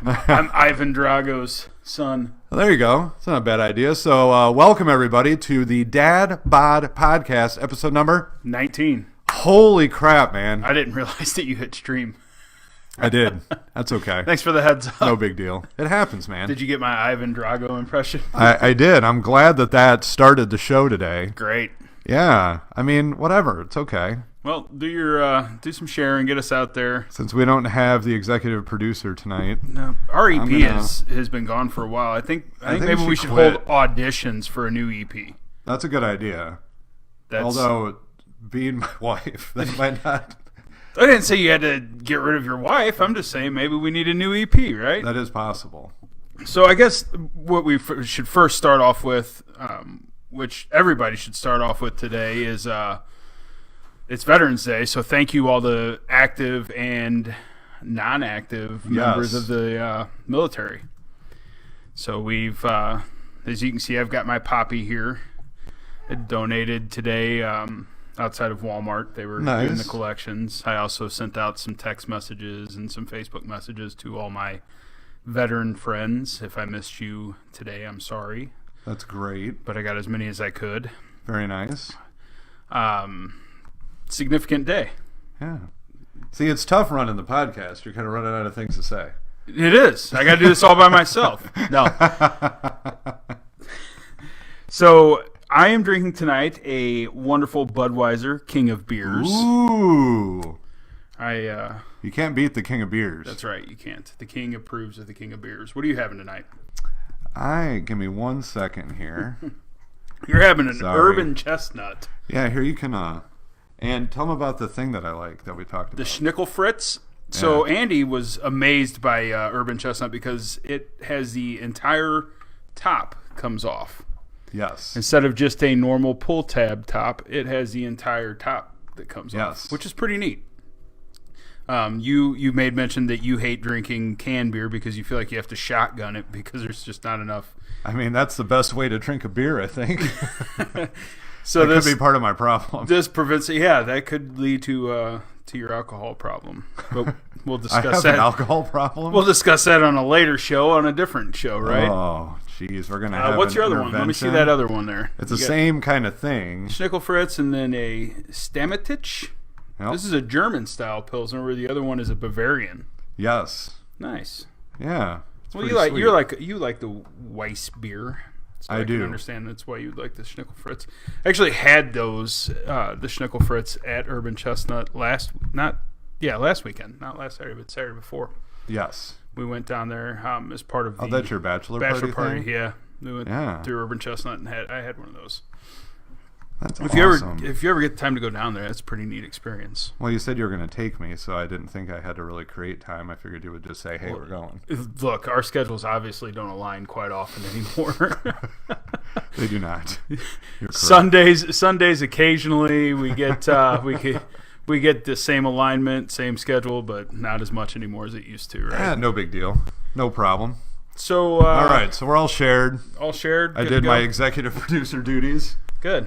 I'm Ivan Drago's son. Well, there you go. It's not a bad idea. So welcome, everybody, to the Bod Podcast, episode number 19. Holy crap, man. I didn't realize that you hit stream. I did. That's okay. Thanks for the heads up. No big deal. It happens, man. Did you get my Ivan Drago impression? I did. I'm glad that started the show today. Great. Yeah. I mean, whatever. It's okay. Well, do some sharing, get us out there. Since we don't have the executive producer tonight. No, our EP has been gone for a while. I think maybe we should hold auditions for a new EP. That's a good idea. Although, being my wife, that might not... I didn't say you had to get rid of your wife. I'm just saying maybe we need a new EP, right? That is possible. So I guess what we should first start off with, which everybody should start off with today, is it's Veterans Day. So thank you all the active and non-active members of the military. So we've, as you can see, I've got my poppy here. I donated today. Outside of Walmart, they were doing the collections. I also sent out some text messages and some Facebook messages to all my veteran friends. If I missed you today, I'm sorry. That's great. But I got as many as I could. Very nice. Significant day. Yeah. See, it's tough running the podcast. You're kind of running out of things to say. It is. I got to do this all by myself. No. So... I am drinking tonight a wonderful Budweiser King of Beers. Ooh. You can't beat the King of Beers. That's right, you can't. The King approves of the King of Beers. What are you having tonight? Give me 1 second here. You're having an Urban Chestnut. Yeah, here you can, and tell them about the thing that I like that we talked about. The Schnickel Fritz. So Andy was amazed by Urban Chestnut because it has the entire top comes off. Yes. Instead of just a normal pull tab top, it has the entire top that comes off, which is pretty neat. You made mention that you hate drinking canned beer because you feel like you have to shotgun it because there's just not enough. I mean, that's the best way to drink a beer, I think. So that could be part of my problem. This prevents it. Yeah, that could lead to your alcohol problem. But we'll discuss I have that. An alcohol problem? We'll discuss that on a later show, on a different show, right? Oh, jeez. We're going to have what's your other one? Let me see that other one there. It's the same kind of thing. Schnickel Fritz and then a Stammtisch. Yep. This is a German-style Pilsner, where the other one is a Bavarian. Yes. Nice. Yeah. Well, you like the Weiss beer. So I do. Can understand that's why you'd like the Schnickel Fritz. I actually had those, the Schnickel Fritz at Urban Chestnut last weekend. Not last Saturday, but Saturday before. Yes. We went down there as part of the that's your bachelor party thing? Yeah. We went through Urban Chestnut and I had one of those. That's awesome. If you ever get time to go down there, that's a pretty neat experience. Well, you said you were going to take me, so I didn't think I had to really create time. I figured you would just say, hey, we're going. Look, our schedules obviously don't align quite often anymore. They do not. Sundays occasionally we get we get the same alignment, same schedule, but not as much anymore as it used to, right? Yeah, no big deal. No problem. So all right, so we're all shared. All shared. I did my executive producer duties. Good.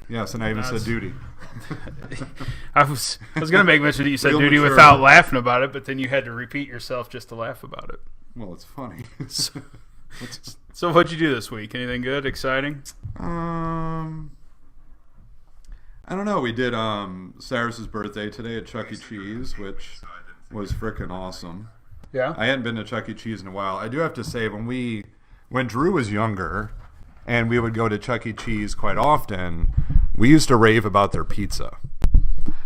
Yes, and I even said duty. I was going to make mention that you said duty without laughing about it, but then you had to repeat yourself just to laugh about it. Well, it's funny. So what'd you do this week? Anything good, exciting? I don't know. We did Cyrus's birthday today at Chuck E. Cheese, which was frickin' awesome. Yeah. I hadn't been to Chuck E. Cheese in a while. I do have to say, when Drew was younger, and we would go to Chuck E. Cheese quite often, we used to rave about their pizza.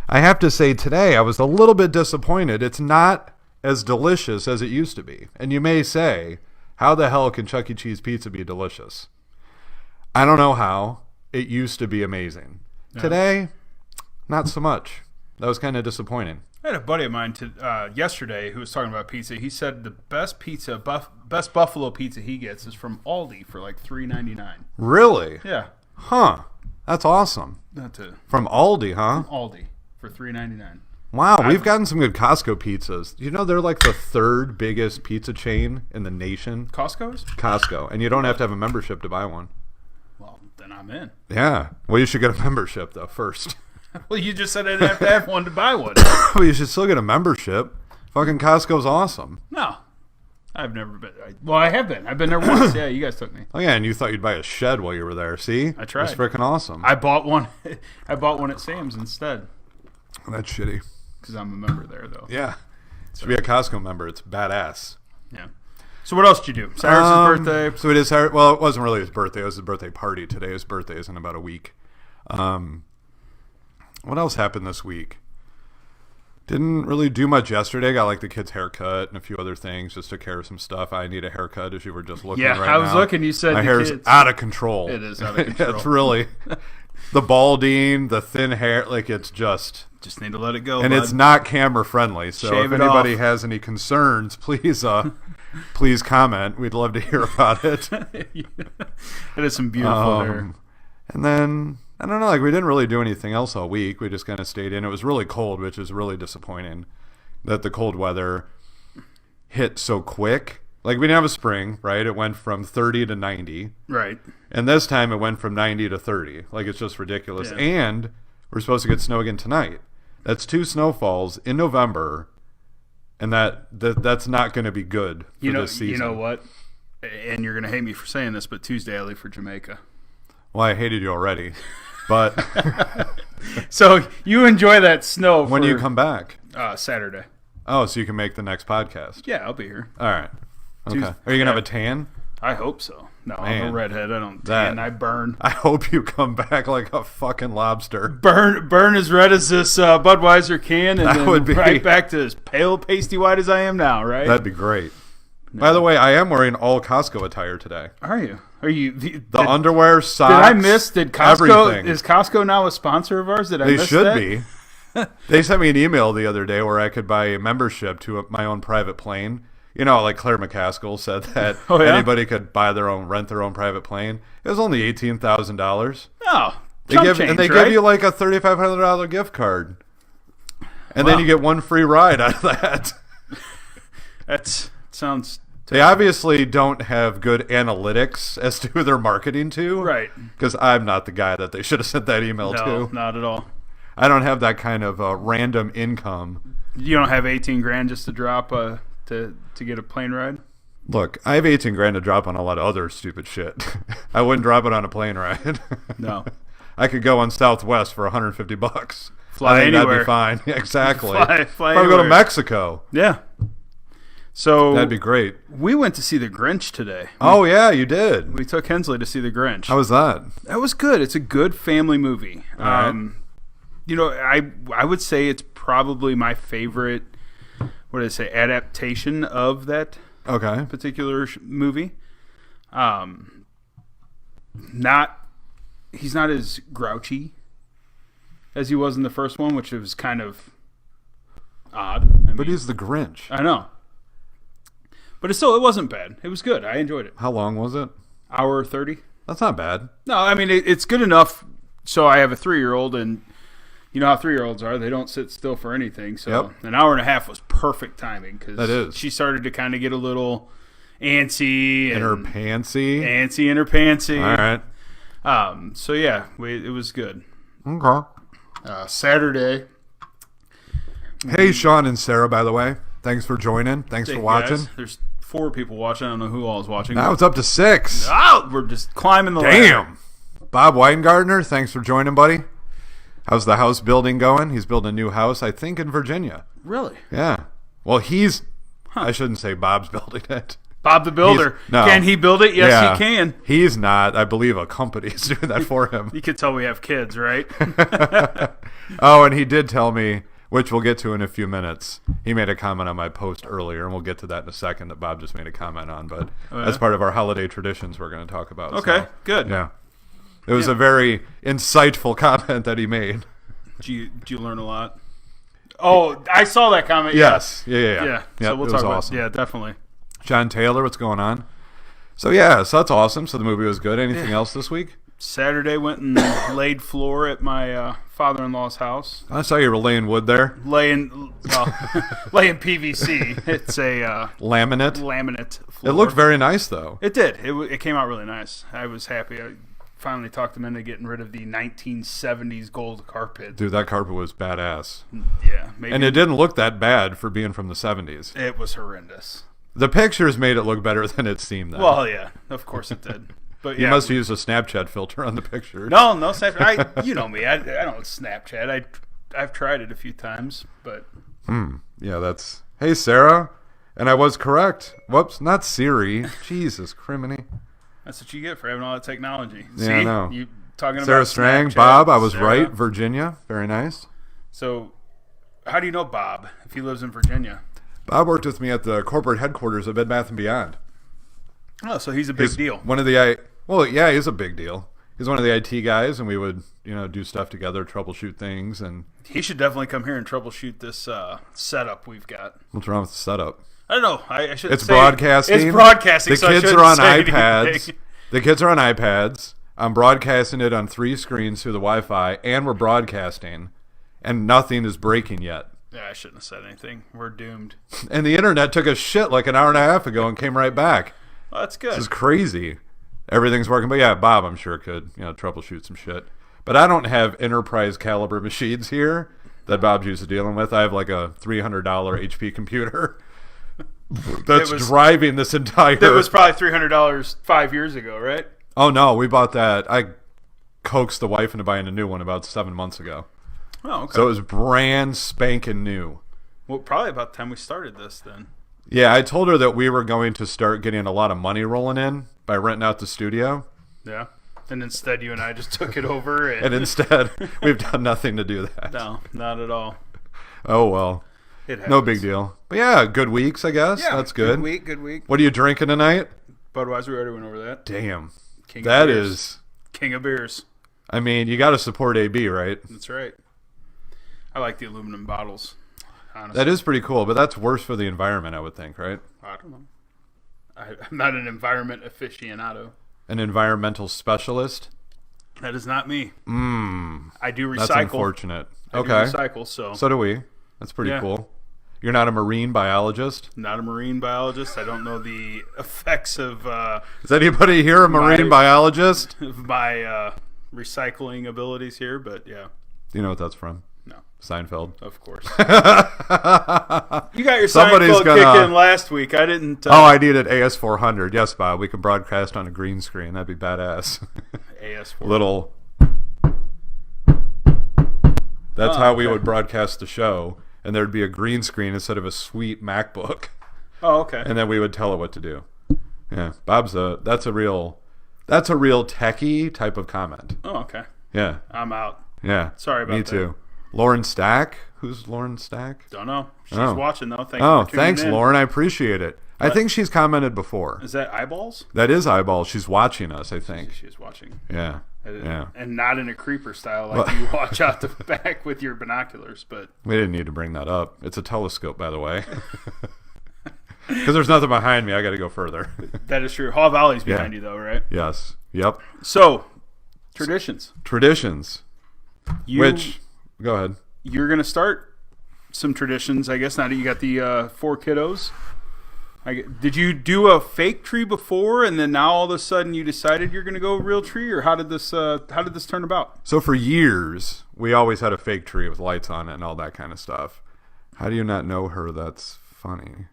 I have to say today I was a little bit disappointed. It's not as delicious as it used to be. And you may say, how the hell can Chuck E. Cheese pizza be delicious? I don't know how. It used to be amazing. Yeah. Today, not so much. That was kind of disappointing. I had a buddy of mine yesterday who was talking about pizza. He said the best best buffalo pizza he gets is from Aldi for like $3.99. Really? Yeah. Huh. That's awesome. From Aldi, huh? From Aldi for $3.99. Wow, we've gotten some good Costco pizzas. You know they're like the third biggest pizza chain in the nation. Costco's? Costco. And you don't have to have a membership to buy one. Well, then I'm in. Yeah. Well, you should get a membership, though, first. Well, you just said I didn't have to have one to buy one. Well, you should still get a membership. Fucking Costco's awesome. No. I've never been. Well, I have been. I've been there once. Yeah, you guys took me. Oh yeah, and you thought you'd buy a shed while you were there. See, I tried. It's freaking awesome. I bought one. I bought one at Sam's instead. That's shitty. Because I'm a member there, though. Yeah, to be a Costco member, it's badass. Yeah. So what else did you do? Cyrus's birthday. So it is. Well, it wasn't really his birthday. It was his birthday party today. His birthday is in about a week. What else happened this week? Didn't really do much yesterday. Got like the kid's haircut and a few other things. Just took care of some stuff. I need a haircut, as you were just looking right now. Yeah, I was looking. You said my hair's kids. out of control. It is out of control. It's really the balding, the thin hair. Like it's just need to let it go. And bud. it's not camera friendly. So Shave if anybody has any concerns, please please comment. We'd love to hear about it. It is some beautiful hair. And then I don't know, like we didn't really do anything else all week. We just kind of stayed in. It was really cold, which is really disappointing that the cold weather hit so quick. Like we didn't have a spring, right? It went from 30 to 90. Right. And this time it went from 90 to 30. Like it's just ridiculous. Yeah. And we're supposed to get snow again tonight. That's 2 snowfalls in November. And that's not going to be good for this season. You know what? And you're going to hate me for saying this, but Tuesday I leave for Jamaica. Well, I hated you already. But so you enjoy that snow. When do you come back? Saturday. Oh, so you can make the next podcast. Yeah, I'll be here. All right. Okay. Are you going to have a tan? I hope so. No, Man, I'm a redhead. I don't tan. I burn. I hope you come back like a fucking lobster. Burn as red as this Budweiser can, and then would be right back to as pale, pasty white as I am now, right? That'd be great. No. By the way, I am wearing all Costco attire today. Are you? Are you the underwear, socks? Did I miss? Did Costco? Everything. Is Costco now a sponsor of ours? Did I They miss should that? be. They sent me an email the other day where I could buy a membership to my own private plane. You know, like Claire McCaskill said that anybody could rent their own private plane. It was only $18,000. Oh, they give you like a $3,500 gift card, and then you get one free ride out of that. That sounds. They obviously don't have good analytics as to who they're marketing to. Right. Because I'm not the guy that they should have sent that email to. No, not at all. I don't have that kind of random income. You don't have $18,000 just to drop to get a plane ride? Look, I have $18,000 to drop on a lot of other stupid shit. I wouldn't drop it on a plane ride. No. I could go on Southwest for $150. Fly anywhere. That'd be fine. Exactly. Fly if I go to Mexico. Yeah. So that'd be great. We went to see The Grinch today. Oh yeah, you did. We took Hensley to see The Grinch. How was that? That was good. It's a good family movie. All right. You know, I would say it's probably my favorite. What did I say? Adaptation of that particular movie. He's not as grouchy as he was in the first one, which was kind of odd. But he's the Grinch. I know. But it wasn't bad. It was good. I enjoyed it. How long was it? Hour 30. That's not bad. No, I mean, it's good enough. So I have a 3-year-old, and you know how 3-year-olds are. They don't sit still for anything. So An hour and a half was perfect timing because she started to kind of get a little antsy. In her pantsy? Antsy in her pantsy. All right. So, yeah, it was good. Okay. Saturday. Hey, Sean and Sarah, by the way. Thanks for joining. Thanks for watching. Guys. There's 4 people watching. I don't know who all is watching. Now it's up to 6. Oh, we're just climbing the ladder. Damn. Bob Weingartner, thanks for joining, buddy. How's the house building going? He's building a new house, I think, in Virginia. Really? Yeah. Well, I shouldn't say Bob's building it. Bob the Builder. No. Can he build it? Yes, he can. He's not. I believe a company is doing that for him. You can tell we have kids, right? Oh, and he did tell me, which we'll get to in a few minutes. He made a comment on my post earlier, and we'll get to that in a second that Bob just made a comment on. But that's part of our holiday traditions we're going to talk about. Okay, so, good. Yeah. It was a very insightful comment that he made. Did you learn a lot? Oh, I saw that comment. Yes. Yeah. Yeah. Yep, So we'll it talk was about awesome. Yeah, definitely. John Taylor, what's going on? So that's awesome. So the movie was good. Anything else this week? Saturday went and laid floor at my father-in-law's house. I saw you were laying wood there. Laying PVC. It's a laminate floor. It looked very nice, though. It did. It came out really nice. I was happy. I finally talked them into getting rid of the 1970s gold carpet. Dude, that carpet was badass. Yeah. Maybe And it didn't look that bad for being from the 70s. It was horrendous. The pictures made it look better than it seemed. Then. Well, yeah, of course it did. But you yeah, must use a Snapchat filter on the pictures. No Snapchat. You know me. I don't Snapchat. I've tried it a few times, but yeah, that's. Hey, Sarah, and I was correct. Whoops, not Siri. Jesus, criminy. That's what you get for having all that technology. Yeah, See, I know. You talking Sarah about Strang, Snapchat, Bob. I was Sarah. right. Virginia, very nice. So, how do you know Bob if he lives in Virginia? Bob worked with me at the corporate headquarters of Bed Bath & Beyond. Oh, so he's a big deal. One of the well, yeah, he's a big deal. He's one of the IT guys, and we would, do stuff together, troubleshoot things, and He should definitely come here and troubleshoot this setup we've got. what's wrong with the setup? I don't know. I should. It's broadcasting. It's broadcasting. The so I kids shouldn't are on say iPads. anything. The kids are on iPads. I'm broadcasting it on 3 screens through the Wi-Fi, and we're broadcasting, and nothing is breaking yet. Yeah, I shouldn't have said anything. We're doomed. And the internet took a shit like an hour and a half ago and came right back. Well, that's good. This is crazy. Everything's working. But yeah, Bob, I'm sure, could troubleshoot some shit. But I don't have enterprise caliber machines here that Bob's used to dealing with. I have like a $300 HP computer that's driving this entire... That was probably $300 5 years ago, right? Oh, no, we bought that. I coaxed the wife into buying a new one about 7 months ago. Oh, okay. So it was brand spanking new. Well, probably about the time we started this then. Yeah, I told her that we were going to start getting a lot of money rolling in by renting out the studio. Yeah. And instead you and I just took it over. And instead, we've done nothing to do that. No, not at all. Oh, well. It happens. No big deal. But yeah, good weeks, I guess. Yeah, that's good. Good week. What are you drinking tonight? Budweiser, we already went over that. Damn. King That of beers. is... King of beers. I mean, you got to support AB, right? That's right. I like the aluminum bottles, honestly. That is pretty cool, but that's worse for the environment, I would think, right? I don't know. I'm not an environment aficionado. An environmental specialist? That is not me. I do recycle. That's unfortunate. I do recycle, so. So do we. That's pretty cool. You're not a marine biologist? Not a marine biologist. I don't know the effects of Is anybody here a marine biologist? my recycling abilities here, but yeah. Do you know what that's from? No. Seinfeld. Of course. You got your Seinfeld kick in last week. I didn't. Oh, I needed AS400. Yes, Bob. We could broadcast on a green screen. That'd be badass. AS400. Little. That's how we would broadcast the show, and there'd be a green screen instead of a sweet MacBook. Oh, okay. And then we would tell it what to do. Yeah, Bob's that's a real techie type of comment. Oh, okay. Yeah. I'm out. Yeah. Sorry about that. Me too. Lauren Stack? Who's Lauren Stack? Don't know. She's watching though. Thank you for tuning thanks, in. Lauren. I appreciate it. I think she's commented before. Is that eyeballs? That is eyeballs. She's watching us, I think. She's watching. Yeah. Yeah. And not in a creeper style like you watch out the back with your binoculars, but we didn't need to bring that up. It's a telescope, by the way. Because there's nothing behind me. I got to go further. That is true. Haw Valley's behind you though, right? Yes. Yep. So, traditions. Go ahead. You're going to start some traditions, I guess, now that you got the 4 kiddos. Did you do a fake tree before, and then now all of a sudden you decided you're going to go real tree, or how did this turn about? So for years, we always had a fake tree with lights on it and all that kind of stuff. How do you not know her? That's funny.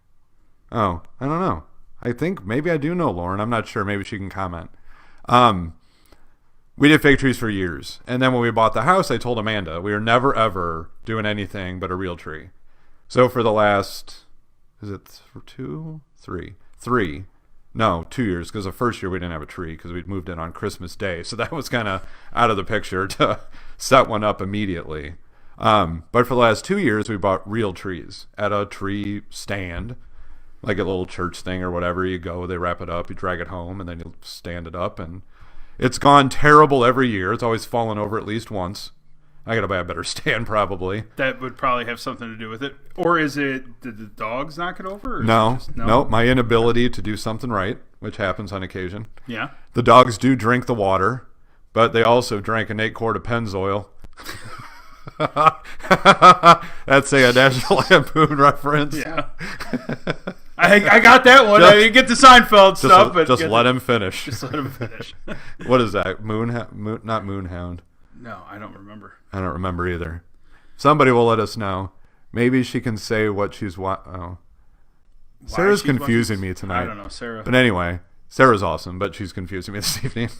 Oh, I don't know. I think maybe I do know Lauren. I'm not sure. Maybe she can comment. We did fake trees for years. And then when we bought the house, I told Amanda we were never, ever doing anything but a real tree. So for the last, is it 2? 3? 3. No, 2 years, because the first year we didn't have a tree because we'd moved in on Christmas Day. So that was kind of out of the picture to set one up immediately. But for the last 2 years, we bought real trees at a tree stand, like a little church thing or whatever. You go, they wrap it up, you drag it home, and then you stand it up. And it's gone terrible every year. It's always fallen over at least once. I got to buy a better stand probably. That would probably have something to do with it. Or is it, did the dogs knock it over? Or no, my inability to do something right, which happens on occasion. Yeah. The dogs do drink the water, but they also drank an 8-quart of Pennzoil. That's a National Lampoon reference. Yeah. I got that one. I didn't get the Seinfeld stuff, but just let him finish. Just let him finish. What is that? Not Moonhound. No, I don't remember. I don't remember either. Somebody will let us know. Maybe she can say what she's Sarah's confusing me tonight. I don't know, Sarah. But anyway, Sarah's awesome, but she's confusing me this evening.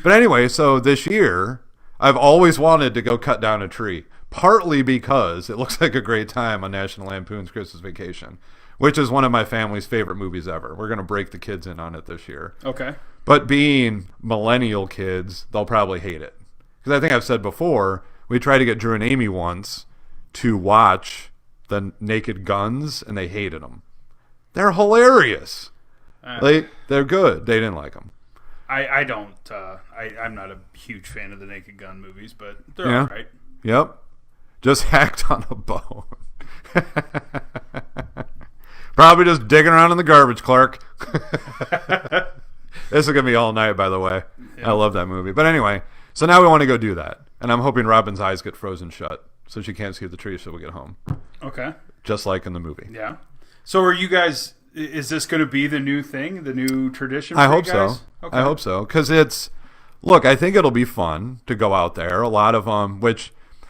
But anyway, so this year, I've always wanted to go cut down a tree, partly because it looks like a great time on National Lampoon's Christmas Vacation, which is one of my family's favorite movies ever. We're going to break the kids in on it this year. Okay. But being millennial kids, they'll probably hate it. Because I think I've said before, we tried to get Drew and Amy once to watch the Naked Guns, and they hated them. They're hilarious. They're good. They didn't like them. I don't. I'm not a huge fan of the Naked Gun movies, but they're all right. Yep. Just hacked on a bone. Probably just digging around in the garbage, Clark. This is going to be all night, by the way. Yeah. I love that movie. But anyway, so now we want to go do that. And I'm hoping Robin's eyes get frozen shut so she can't see the tree till we get home. Okay. Just like in the movie. Yeah. So are you guys, is this going to be the new thing, the new tradition for I hope you guys? So. Okay. I hope so. Because look, I think it'll be fun to go out there. A lot of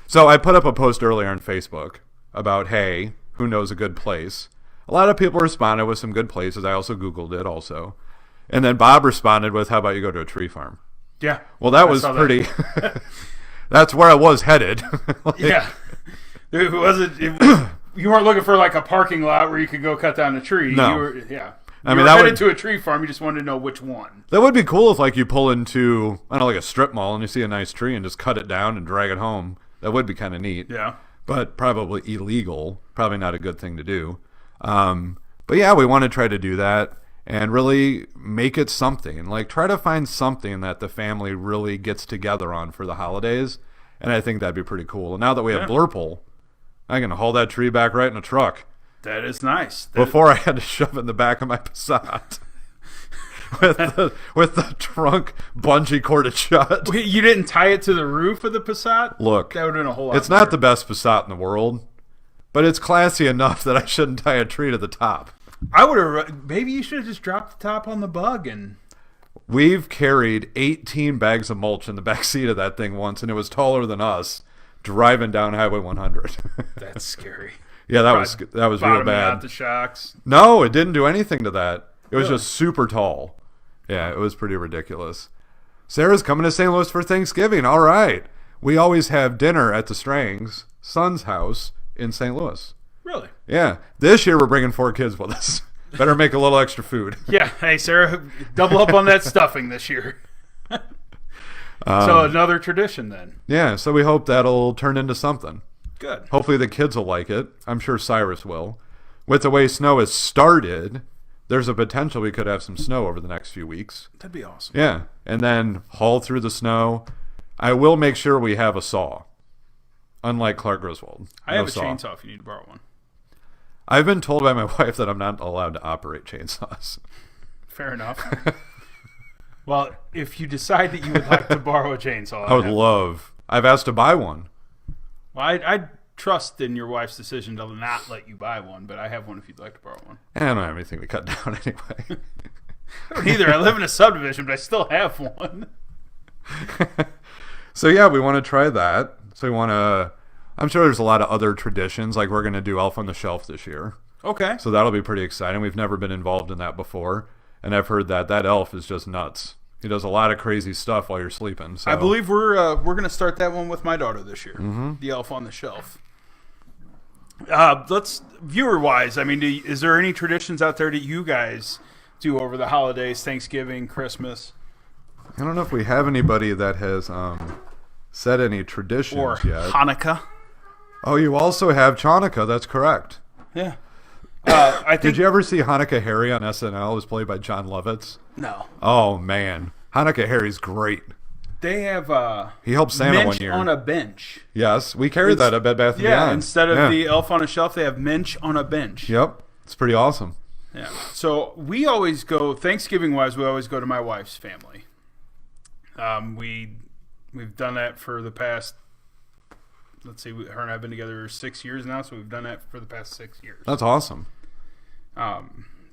so I put up a post earlier on Facebook about, hey, who knows a good place? A lot of people responded with some good places. I also Googled it also. And then Bob responded with, how about you go to a tree farm? Yeah. Well, that was pretty... That's where I was headed. Yeah. It wasn't... You weren't looking for like a parking lot where you could go cut down a tree. No. You were headed to a tree farm. You just wanted to know which one. That would be cool if like you pull into, I don't know, like a strip mall and you see a nice tree and just cut it down and drag it home. That would be kind of neat. Yeah. But probably illegal. Probably not a good thing to do. But yeah, we want to try to do that and really make it something. Like try to find something that the family really gets together on for the holidays. And I think that'd be pretty cool. And now that we have Blurple, I can haul that tree back right in a truck. That is nice. Before I had to shove it in the back of my Passat. with the trunk bungee corded shut. Wait, you didn't tie it to the roof of the Passat? Look, that would have been a whole lot it's not the best Passat in the world, but it's classy enough that I shouldn't tie a tree to the top. I would have. Maybe you should have just dropped the top on the bug and. We've carried 18 bags of mulch in the back seat of that thing once, and it was taller than us driving down Highway 100. That's scary. Yeah, that was real bad. Out the shocks. No, it didn't do anything to that. It was just super tall. Yeah, it was pretty ridiculous. Sarah's coming to St. Louis for Thanksgiving. All right. We always have dinner at the Strang's son's house in St. Louis. Really? Yeah. This year we're bringing 4 kids with us. Better make a little extra food. Yeah. Hey, Sarah, double up on that stuffing this year. So another tradition then. Yeah. So we hope that'll turn into something. Good. Hopefully the kids will like it. I'm sure Cyrus will. With the way snow has started, there's a potential we could have some snow over the next few weeks. That'd be awesome. Yeah. And then haul through the snow. I will make sure we have a saw. Unlike Clark Griswold. I have a chainsaw if you need to borrow one. I've been told by my wife that I'm not allowed to operate chainsaws. Fair enough. Well, if you decide that you would like to borrow a chainsaw. I would love. I've asked to buy one. Well, I trust in your wife's decision to not let you buy one, but I have one if you'd like to borrow one. I don't have anything to cut down anyway. I don't either. I live in a subdivision, but I still have one. So yeah, we want to try that. So we want to... I'm sure there's a lot of other traditions, like we're going to do Elf on the Shelf this year. Okay. So that'll be pretty exciting. We've never been involved in that before, and I've heard that elf is just nuts. He does a lot of crazy stuff while you're sleeping. So. I believe we're going to start that one with my daughter this year, the Elf on the Shelf. Let's, viewer-wise, I mean, is there any traditions out there that you guys do over the holidays, Thanksgiving, Christmas? I don't know if we have anybody that has said any traditions or yet. Hanukkah. Oh, you also have Chanukah. That's correct. Yeah. I think, did you ever see Hanukkah Harry on SNL? It was played by John Lovitz. No. Oh, man. Hanukkah Harry's great. They have he helped Santa one year. on a bench. Yes, we carried that at Bed Bath & Beyond. Yeah, instead of the Elf on a Shelf, they have Minch on a bench. Yep. It's pretty awesome. Yeah. So we always go, Thanksgiving-wise, we always go to my wife's family. We've done that for the past... Let's see, her and I have been together 6 years now, so we've done that for the past 6 years. That's awesome.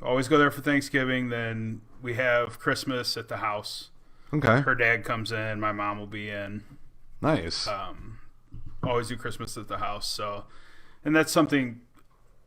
Always go there for Thanksgiving. Then we have Christmas at the house. Okay. Her dad comes in. My mom will be in. Nice. Always do Christmas at the house. So, and that's something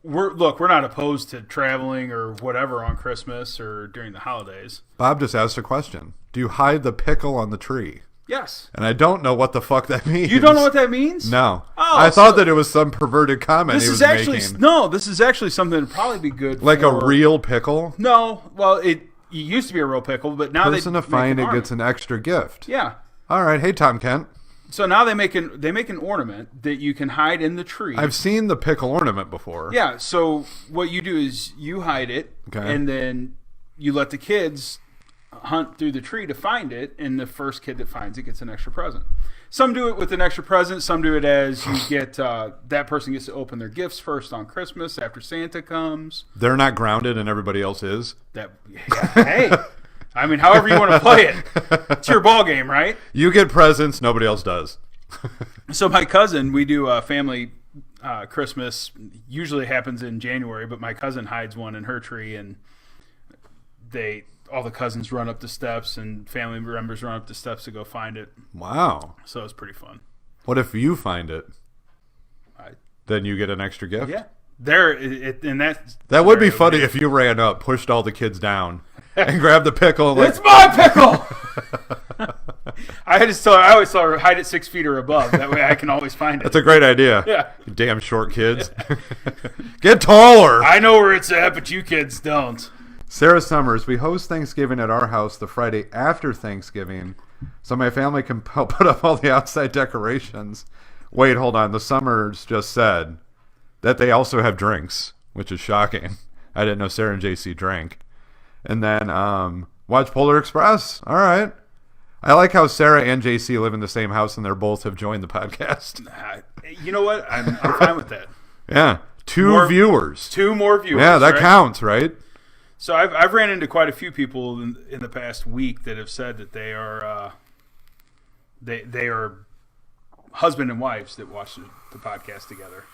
we're not opposed to traveling or whatever on Christmas or during the holidays. Bob just asked a question. Do you hide the pickle on the tree? Yes. And I don't know what the fuck that means. You don't know what that means? No. Oh, I thought that it was some perverted comment he was making. No, this is actually something that would probably be good like for... a real pickle? No. Well, it used to be a real pickle, but now person to find it gets an extra gift. Yeah. All right. Hey, Tom Kent. So now they make an ornament that you can hide in the tree. I've seen the pickle ornament before. Yeah. So what you do is you hide it, and then you let the kids hunt through the tree to find it, and the first kid that finds it gets an extra present. Some do it with an extra present. Some do it as you get that person gets to open their gifts first on Christmas after Santa comes. They're not grounded, and everybody else is. Hey. I mean, however you want to play it. It's your ball game, right? You get presents, nobody else does. So my cousin, we do a family Christmas. Usually happens in January, but my cousin hides one in her tree, and all the cousins run up the steps, and family members run up the steps to go find it. Wow. So it's pretty fun. What if you find it? Then you get an extra gift? Yeah. That would be funny if you ran up, pushed all the kids down, and grabbed the pickle. It's my pickle! I always tell her hide it 6 feet or above. That way I can always find it. That's a great idea. Yeah. You damn short kids. Get taller. I know where it's at, but you kids don't. Sarah Summers, we host Thanksgiving at our house the Friday after Thanksgiving, so my family can put up all the outside decorations. Wait, hold on. The Summers just said that they also have drinks, which is shocking. I didn't know Sarah and JC drank. And then watch Polar Express. All right. I like how Sarah and JC live in the same house and they both have joined the podcast. You know what? I'm fine with that. Yeah. Two more viewers. Yeah, that counts, right? So I've ran into quite a few people in the past week that have said that they are they are husband and wives that watch the podcast together,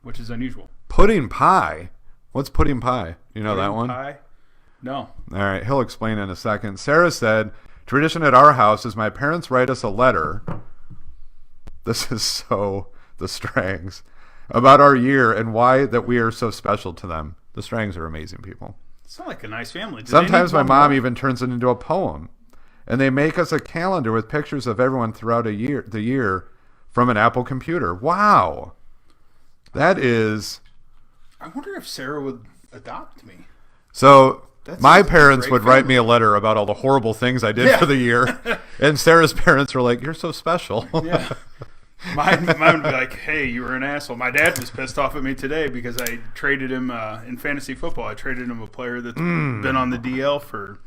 which is unusual. Pudding pie. What's pudding pie? You know that one? Pie? No. All right, he'll explain in a second. Sarah said, tradition at our house is my parents write us a letter. This is so the Strangs. About our year and why that we are so special to them. The Strangs are amazing people. Sound like a nice family. Sometimes my mom even turns it into a poem. And they make us a calendar with pictures of everyone throughout the year from an Apple computer. Wow. That is... I wonder if Sarah would adopt me. So my parents would write me a letter about all the horrible things I did for the year. And Sarah's parents were like, you're so special. Yeah. Mine would be like, hey, you were an asshole. My dad was pissed off at me today because I traded him in fantasy football. I traded him a player that's been on the DL for,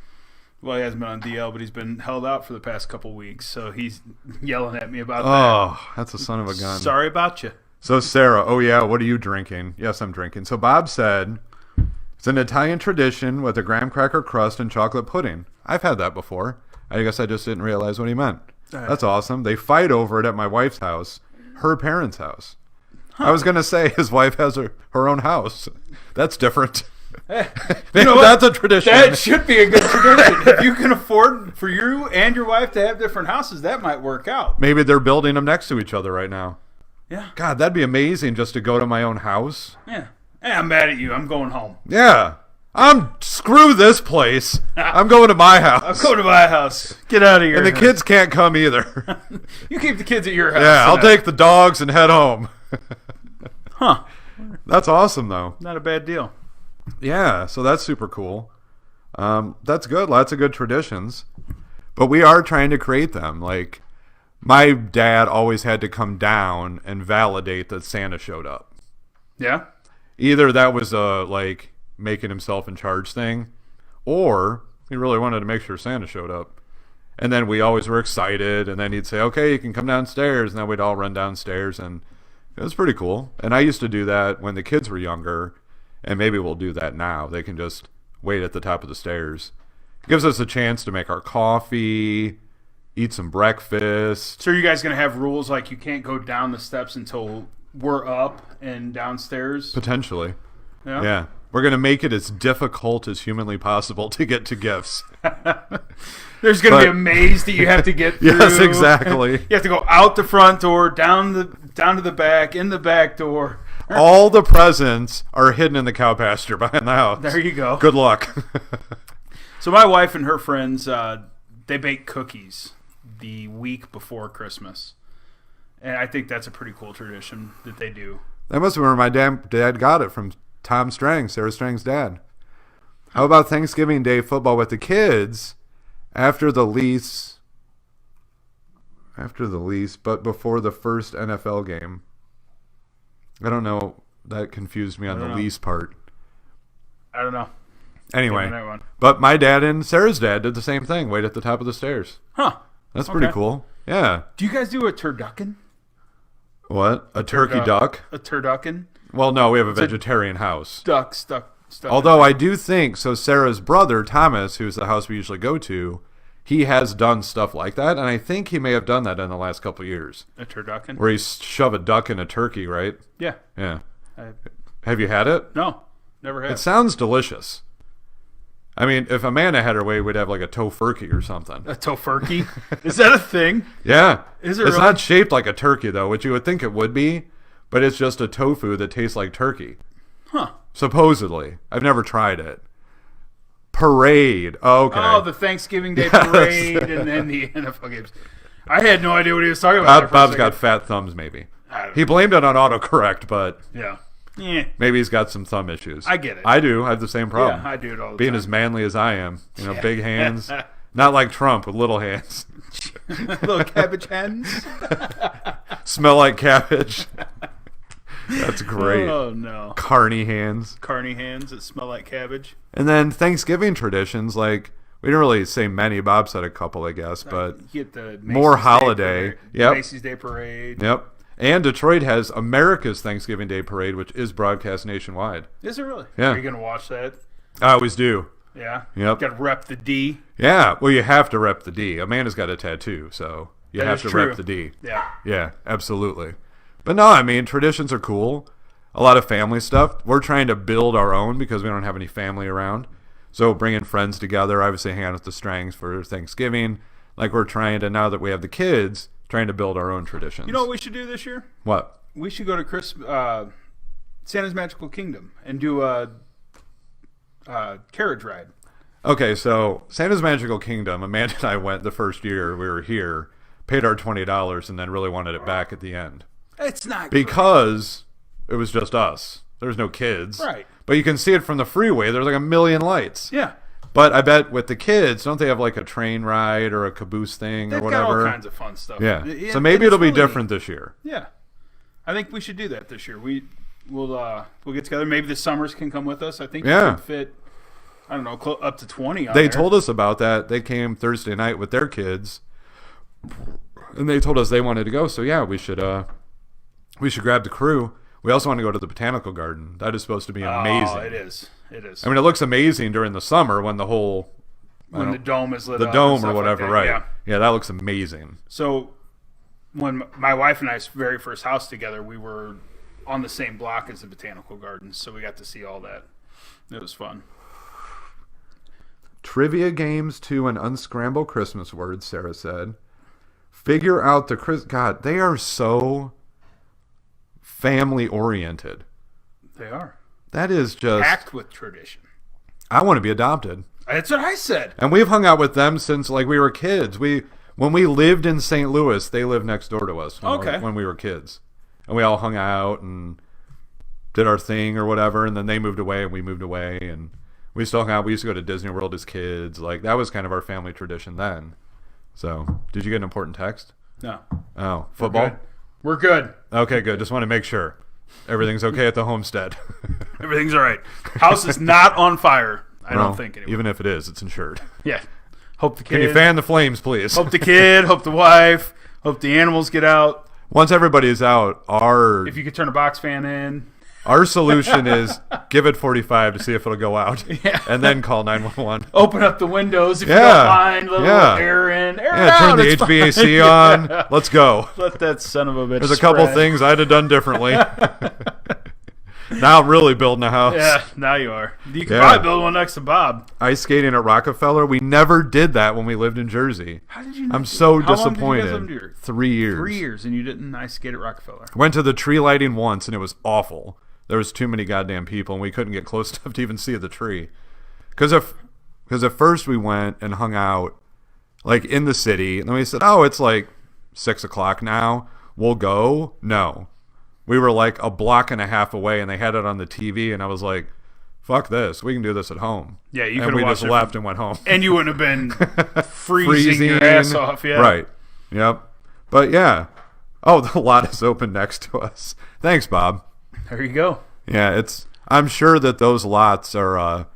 well, he hasn't been on DL, but he's been held out for the past couple weeks. So he's yelling at me about that. Oh, that's a son of a gun. Sorry about you. So Sarah, oh yeah, what are you drinking? Yes, I'm drinking. So Bob said, it's an Italian tradition with a graham cracker crust and chocolate pudding. I've had that before. I guess I just didn't realize what he meant. That's awesome. They fight over it at my wife's house, her parents' house. Huh. I was going to say his wife has her own house. That's different. Hey, you know that's a tradition. That should be a good tradition. If you can afford for you and your wife to have different houses, that might work out. Maybe they're building them next to each other right now. Yeah. God, that'd be amazing just to go to my own house. Yeah. Hey, I'm mad at you. I'm going home. Yeah. Screw this place. I'm going to my house. I'm going to my house. Get out of here. And the kids can't come either. You keep the kids at your house. Yeah, I'll take the dogs and head home. Huh. That's awesome, though. Not a bad deal. Yeah, so that's super cool. That's good. Lots of good traditions. But we are trying to create them. Like, my dad always had to come down and validate that Santa showed up. Yeah? Either that was like making himself in charge thing, or he really wanted to make sure Santa showed up. And then we always were excited, and then he'd say, okay, you can come downstairs, and then we'd all run downstairs, and it was pretty cool. And I used to do that when the kids were younger, and maybe we'll do that now. They can just wait at the top of the stairs. It gives us a chance to make our coffee, eat some breakfast. So are you guys going to have rules like you can't go down the steps until we're up and downstairs? Potentially. Yeah. We're going to make it as difficult as humanly possible to get to gifts. There's going to be a maze that you have to get through. Yes, exactly. You have to go out the front door, down to the back, in the back door. All the presents are hidden in the cow pasture behind the house. There you go. Good luck. So my wife and her friends, they bake cookies the week before Christmas. And I think that's a pretty cool tradition that they do. That must have been where my dad got it from Tom Strang, Sarah Strang's dad. How about Thanksgiving Day football with the kids after the lease, but before the first NFL game? I don't know. That confused me on the lease part. I don't know. Anyway, but my dad and Sarah's dad did the same thing, wait at the top of the stairs. Huh. That's pretty cool. Yeah. Do you guys do a turducken? What? A turkey duck? A turducken? Well, no, we have a vegetarian house. Duck stuck. Although I do think, so Sarah's brother, Thomas, who's the house we usually go to, he has done stuff like that, and I think he may have done that in the last couple of years. A turducken? Where he shove a duck in a turkey, right? Yeah. Yeah. Have you had it? No, never had. It sounds delicious. I mean, if Amanda had her way, we'd have like a tofurkey or something. A tofurkey? Is that a thing? Yeah. Is it It's really? not shaped like a turkey, though, which you would think it would be, but it's just a tofu that tastes like turkey. Huh. Supposedly. I've never tried it. Parade. Oh, okay. Oh, the Thanksgiving Day parade and then the NFL games. I had no idea what he was talking about. Bob's got fat thumbs, maybe. He blamed it on autocorrect, but yeah. Maybe he's got some thumb issues. I get it. I do. I have the same problem. Yeah, I do it all the Being time. as manly as I am. You know, big hands. Not like Trump with little hands. Little cabbage hands. Smell like cabbage. That's great. Oh, no. Carny hands. Carny hands that smell like cabbage. And then Thanksgiving traditions, like, we didn't really say many. Bob said a couple, I guess, but You get the Macy's more Day holiday. parade, Yep. Macy's Day parade. Yep. And Detroit has America's Thanksgiving Day Parade, which is broadcast nationwide. Is it really? Yeah. Are you going to watch that? I always do. Yeah? Yep. Got to rep the D. Yeah. Well, you have to rep the D. Amanda's got a tattoo, so you That have is to true. rep the D. Yeah. Yeah, absolutely. But no, I mean, traditions are cool. A lot of family stuff. We're trying to build our own because we don't have any family around. So bringing friends together, obviously hanging out with the Strangs for Thanksgiving. Like we're trying to, now that we have the kids, trying to build our own traditions. You know what we should do this year? What? We should go to Santa's Magical Kingdom and do a carriage ride. Okay, so Santa's Magical Kingdom, Amanda and I went the first year we were here, paid our $20, and then really wanted it back at the end. It's not Because it was just us. There's no kids. Right. But you can see it from the freeway. There's like a million lights. Yeah. But I bet with the kids, don't they have like a train ride or a caboose thing They've or whatever? got all kinds of fun stuff. Yeah. Yeah, So maybe it's it'll be really- different this year. Yeah. I think we should do that this year. We'll get together. Maybe the Summers can come with us. I think we Yeah. could fit, I don't know, up to 20 on They there. told us about that. They came Thursday night with their kids, and they told us they wanted to go. So yeah, we should grab the crew. We also want to go to the Botanical Garden. That is supposed to be amazing. Oh, it is. It is. I mean, it looks amazing during the summer when the whole when the dome is lit the up. dome and or stuff whatever, like that. right? Yeah. Yeah, that looks amazing. So when my wife and I's very first house together, we were on the same block as the Botanical Gardens, so we got to see all that. It was fun. Trivia games to an unscramble Christmas word, Sarah said. Figure out the God, they are so family oriented. They are. That is just Packed with tradition. I want to be adopted. That's what I said. And we've hung out with them since like we were kids. When we lived in St. Louis, they lived next door to us when we were kids. And we all hung out and did our thing or whatever, and then they moved away and we moved away, and we still hung out. We used to go to Disney World as kids. Like that was kind of our family tradition then. So, did you get an important text? No. Oh, football? We're good. Okay, good. Just want to make sure everything's okay at the homestead. Everything's all right. House is not on fire. I Well, don't think anymore. even if it is, it's insured. Yeah. Hope the kid. Can you fan the flames, please? Hope the kid. Hope the wife. Hope the animals get out. Once everybody's out, If you could turn a box fan in. our solution is give it 45 to see if it'll go out, and then call 911. Open up the windows if you Yeah. don't mind. Let a Yeah. little air in. Air Yeah, out. turn the it's fine. HVAC on. Yeah. Let's go. Let that son of a bitch There's a couple spread. things I'd have done differently. Now I'm really building a house. Yeah, now you are. You can probably build one next to Bob. Ice skating at Rockefeller. We never did that when we lived in Jersey. How did you? I'm so How disappointed. Long did you guys live in 3 years. 3 years, and you didn't ice skate at Rockefeller. Went to the tree lighting once, and it was awful. There was too many goddamn people, and we couldn't get close enough to even see the tree. Because at first we went and hung out like in the city, and then we said, "Oh, it's like 6 o'clock now. We'll go." No. We were like a block and a half away, and they had it on the TV, and I was like, fuck this. We can do this at home. Yeah, you could have And we watched just left and went home. And you wouldn't have been freezing your ass off. Yeah. Right. Yep. But, yeah. Oh, the lot is open next to us. Thanks, Bob. There you go. Yeah, I'm sure that those lots are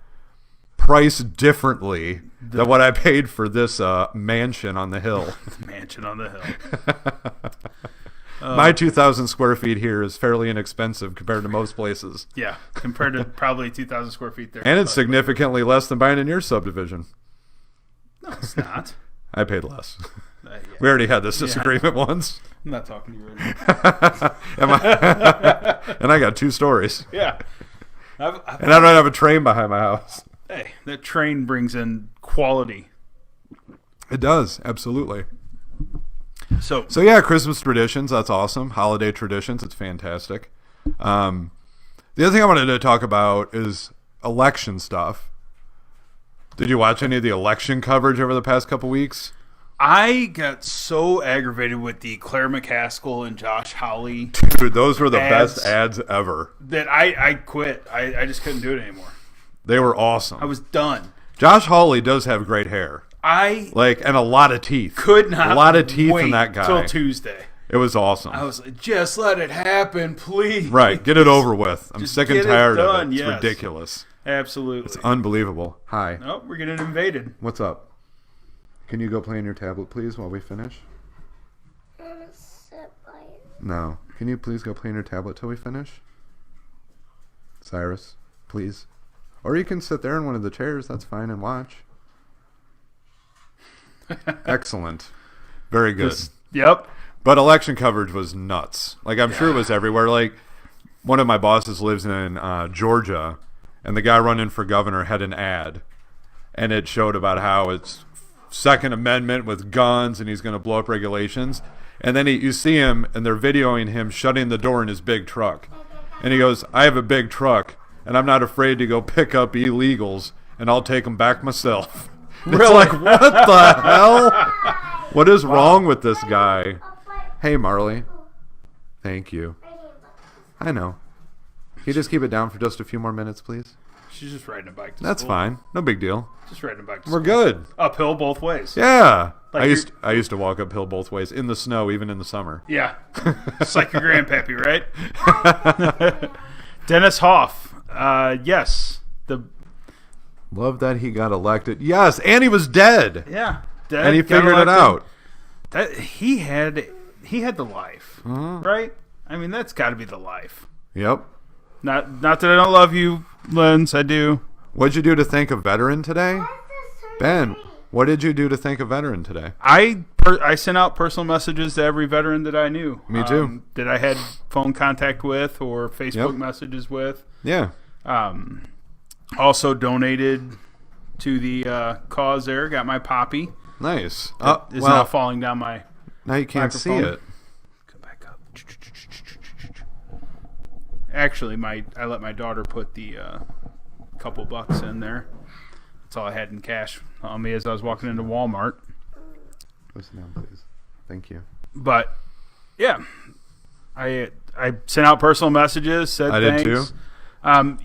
priced differently than what I paid for this mansion on the hill. Mansion on the hill. My 2,000 square feet here is fairly inexpensive compared to most places. Yeah, compared to probably 2,000 square feet there. And it's significantly less than buying in your subdivision. No, it's not. I paid less. Yeah. We already had this disagreement once. I'm not talking to you right now. And I got 2 stories. Yeah. And I don't have a train behind my house. Hey, that train brings in quality. It does, absolutely. So yeah, Christmas traditions, that's awesome. Holiday traditions, it's fantastic. The other thing I wanted to talk about is election stuff. Did you watch any of the election coverage over the past couple weeks? I got so aggravated with the Claire McCaskill and Josh Hawley. Dude, those were the best ads ever. That I quit. I just couldn't do it anymore. They were awesome. I was done. Josh Hawley does have great hair. And a lot of teeth. Could not a lot of teeth in that guy. Till Tuesday. It was awesome. I was like, just let it happen, please. Right, get it over with. I'm sick and tired of it. It's yes. ridiculous. Absolutely. It's unbelievable. Hi. Oh, we're getting invaded. What's up? Can you go play on your tablet, please, while we finish? No. Can you please go play on your tablet till we finish? Cyrus, please. Or you can sit there in one of the chairs. That's fine, and watch. Excellent. Very good. Yep. But election coverage was nuts. Like, I'm sure it was everywhere. Like, one of my bosses lives in Georgia, and the guy running for governor had an ad, and it showed about how it's Second Amendment with guns, and he's going to blow up regulations. And then you see him, and they're videoing him shutting the door in his big truck. And he goes, I have a big truck, and I'm not afraid to go pick up illegals, and I'll take them back myself. Really? It's like, what the hell? What is wrong with this guy? Hey, Marley. Thank you. I know. Can you just keep it down for just a few more minutes, please? She's just riding a bike to That's school. fine. No big deal. Just riding a bike to We're school. good. Uphill both ways. Yeah. Like I used to walk uphill both ways in the snow, even in the summer. Yeah. It's like your grandpappy, right? Dennis Hoff. Yes. Love that he got elected. Yes, and he was dead. Yeah. And he figured it out. That he had the life, right? I mean, that's got to be the life. Yep. Not that I don't love you, Lens. I do. What'd you do to thank a veteran today? Ben, what did you do to thank a veteran today? I sent out personal messages to every veteran that I knew. Me too. That I had phone contact with or Facebook messages with. Yeah. Also donated to the cause there. Got my poppy. Nice. It's now falling down my Now you can't microphone. see it. Come back up. Actually, I let my daughter put the couple bucks in there. That's all I had in cash on me as I was walking into Walmart. Listen down, please. Thank you. But yeah, I sent out personal messages. Said I thanks. did too. And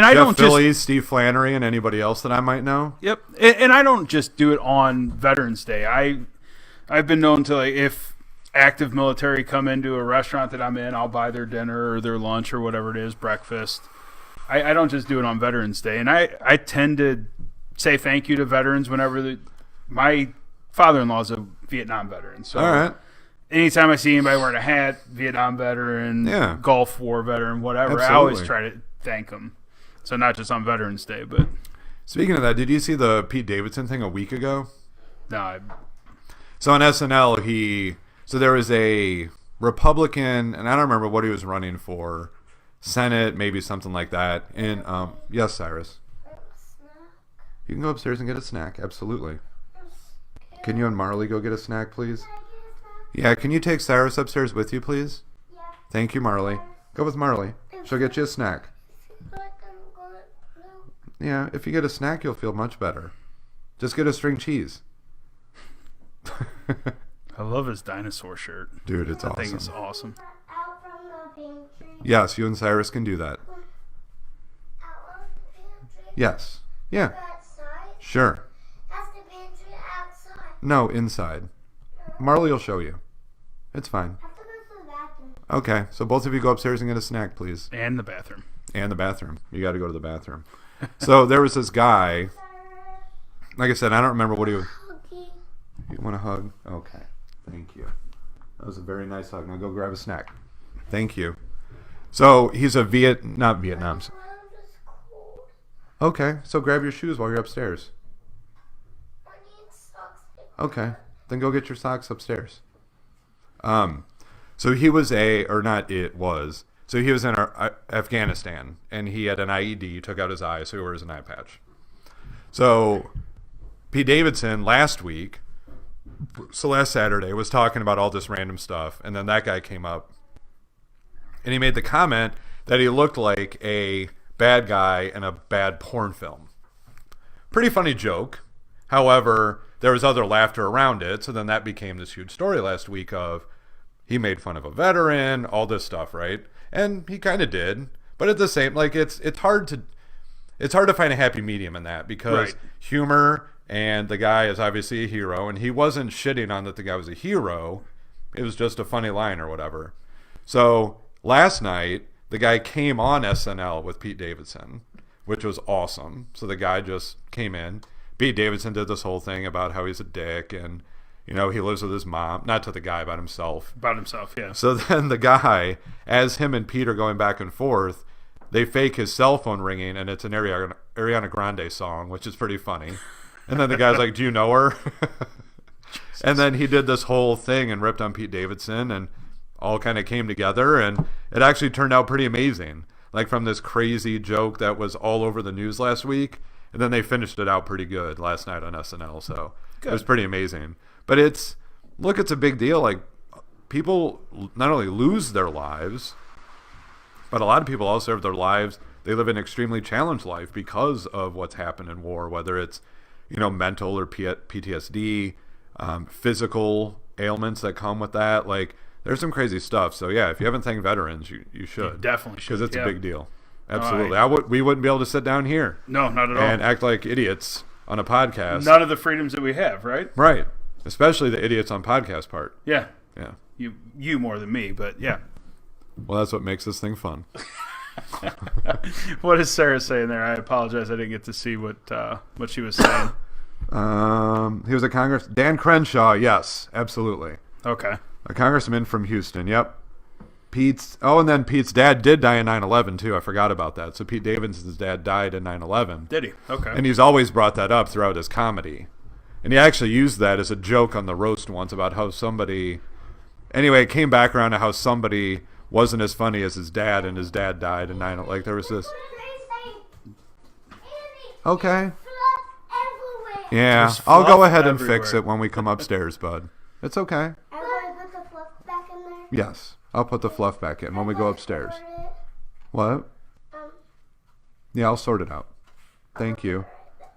I don't Phillies, Steve Flannery, and anybody else that I might know. Yep, and I don't just do it on Veterans Day. I've been known to, like, if active military come into a restaurant that I'm in, I'll buy their dinner or their lunch or whatever it is, breakfast. I don't just do it on Veterans Day, and I tend to say thank you to veterans whenever my father-in-law is a Vietnam veteran. So all right. Anytime I see anybody wearing a hat, Vietnam veteran, Gulf War veteran, whatever, Absolutely. I always try to thank them. So not just on Veterans Day, but Speaking of that, did you see the Pete Davidson thing a week ago? no, So on SNL, there was a Republican, and I don't remember what he was running for, Senate, maybe something like that. And yes, Cyrus. You can go upstairs and get a snack. Absolutely. Can you and Marley go get a snack, please? Yeah, can you take Cyrus upstairs with you, please? Yeah. Thank you, Marley. Go with Marley. She'll get you a snack. Yeah, if you get a snack, you'll feel much better. Just get a string cheese. I love his dinosaur shirt. Dude, it's awesome. I think it's awesome. Yes, you and Cyrus can do that. Yes. Yeah. Sure. No, inside. Marley will show you. It's fine. Okay, so both of you go upstairs and get a snack, please. And the bathroom. And the bathroom. You got to go to the bathroom. So there was this guy. Like I said, I don't remember what he was. You want a hug? Okay. Thank you. That was a very nice hug. Now go grab a snack. Thank you. So he's a not Vietnam. Okay, so grab your shoes while you're upstairs. Okay, then go get your socks upstairs. So he was so he was in Afghanistan, and he had an IED, took out his eye, so he wears an eye patch. So Pete Davidson last Saturday, was talking about all this random stuff, and then that guy came up, and he made the comment that he looked like a bad guy in a bad porn film. Pretty funny joke. However, there was other laughter around it, so then that became this huge story last week of he made fun of a veteran, all this stuff, right? And he kind of did, but at the same, like it's hard to find a happy medium in that, because humor, and the guy is obviously a hero, and he wasn't shitting on that the guy was a hero. It was just a funny line or whatever. So last night, the guy came on SNL with Pete Davidson, which was awesome. So the guy just came in. Pete Davidson did this whole thing about how he's a dick, and he lives with his mom. Not to the guy, about himself. About himself, yeah. So then the guy, as him and Pete are going back and forth, they fake his cell phone ringing, and it's an Ariana Grande song, which is pretty funny. And then the guy's like, do you know her? And then he did this whole thing and ripped on Pete Davidson, and all kind of came together, and it actually turned out pretty amazing. Like, from this crazy joke that was all over the news last week, and then they finished it out pretty good last night on SNL, so It was pretty amazing. But it's a big deal. Like, people not only lose their lives, but a lot of people also have their lives, they live an extremely challenged life because of what's happened in war, whether it's mental or PTSD, physical ailments that come with that. Like, there's some crazy stuff. So yeah, if you haven't thanked veterans, you should. You definitely should. Because it's a big deal. Absolutely. We wouldn't be able to sit down here. No, not at all. And act like idiots on a podcast. None of the freedoms that we have, right? Right. Especially the idiots on podcast part. Yeah. Yeah. You more than me, but yeah. Well, that's what makes this thing fun. What is Sarah saying there? I apologize. I didn't get to see what she was saying. He was a Dan Crenshaw. Yes, absolutely. Okay. A congressman from Houston. Yep. And then Pete's dad did die in 9/11 too. I forgot about that. So Pete Davidson's dad died in 9/11. Did he? Okay. And he's always brought that up throughout his comedy. And he actually used that as a joke on the roast once about how somebody... Anyway, it came back around to how somebody wasn't as funny as his dad, and his dad died in 9/11. Like, there was this... Okay. Yeah, I'll go ahead and fix it when we come upstairs, bud. It's okay. Put the fluff back in there? Yes, I'll put the fluff back in when we go upstairs. What? Yeah, I'll sort it out. Thank you.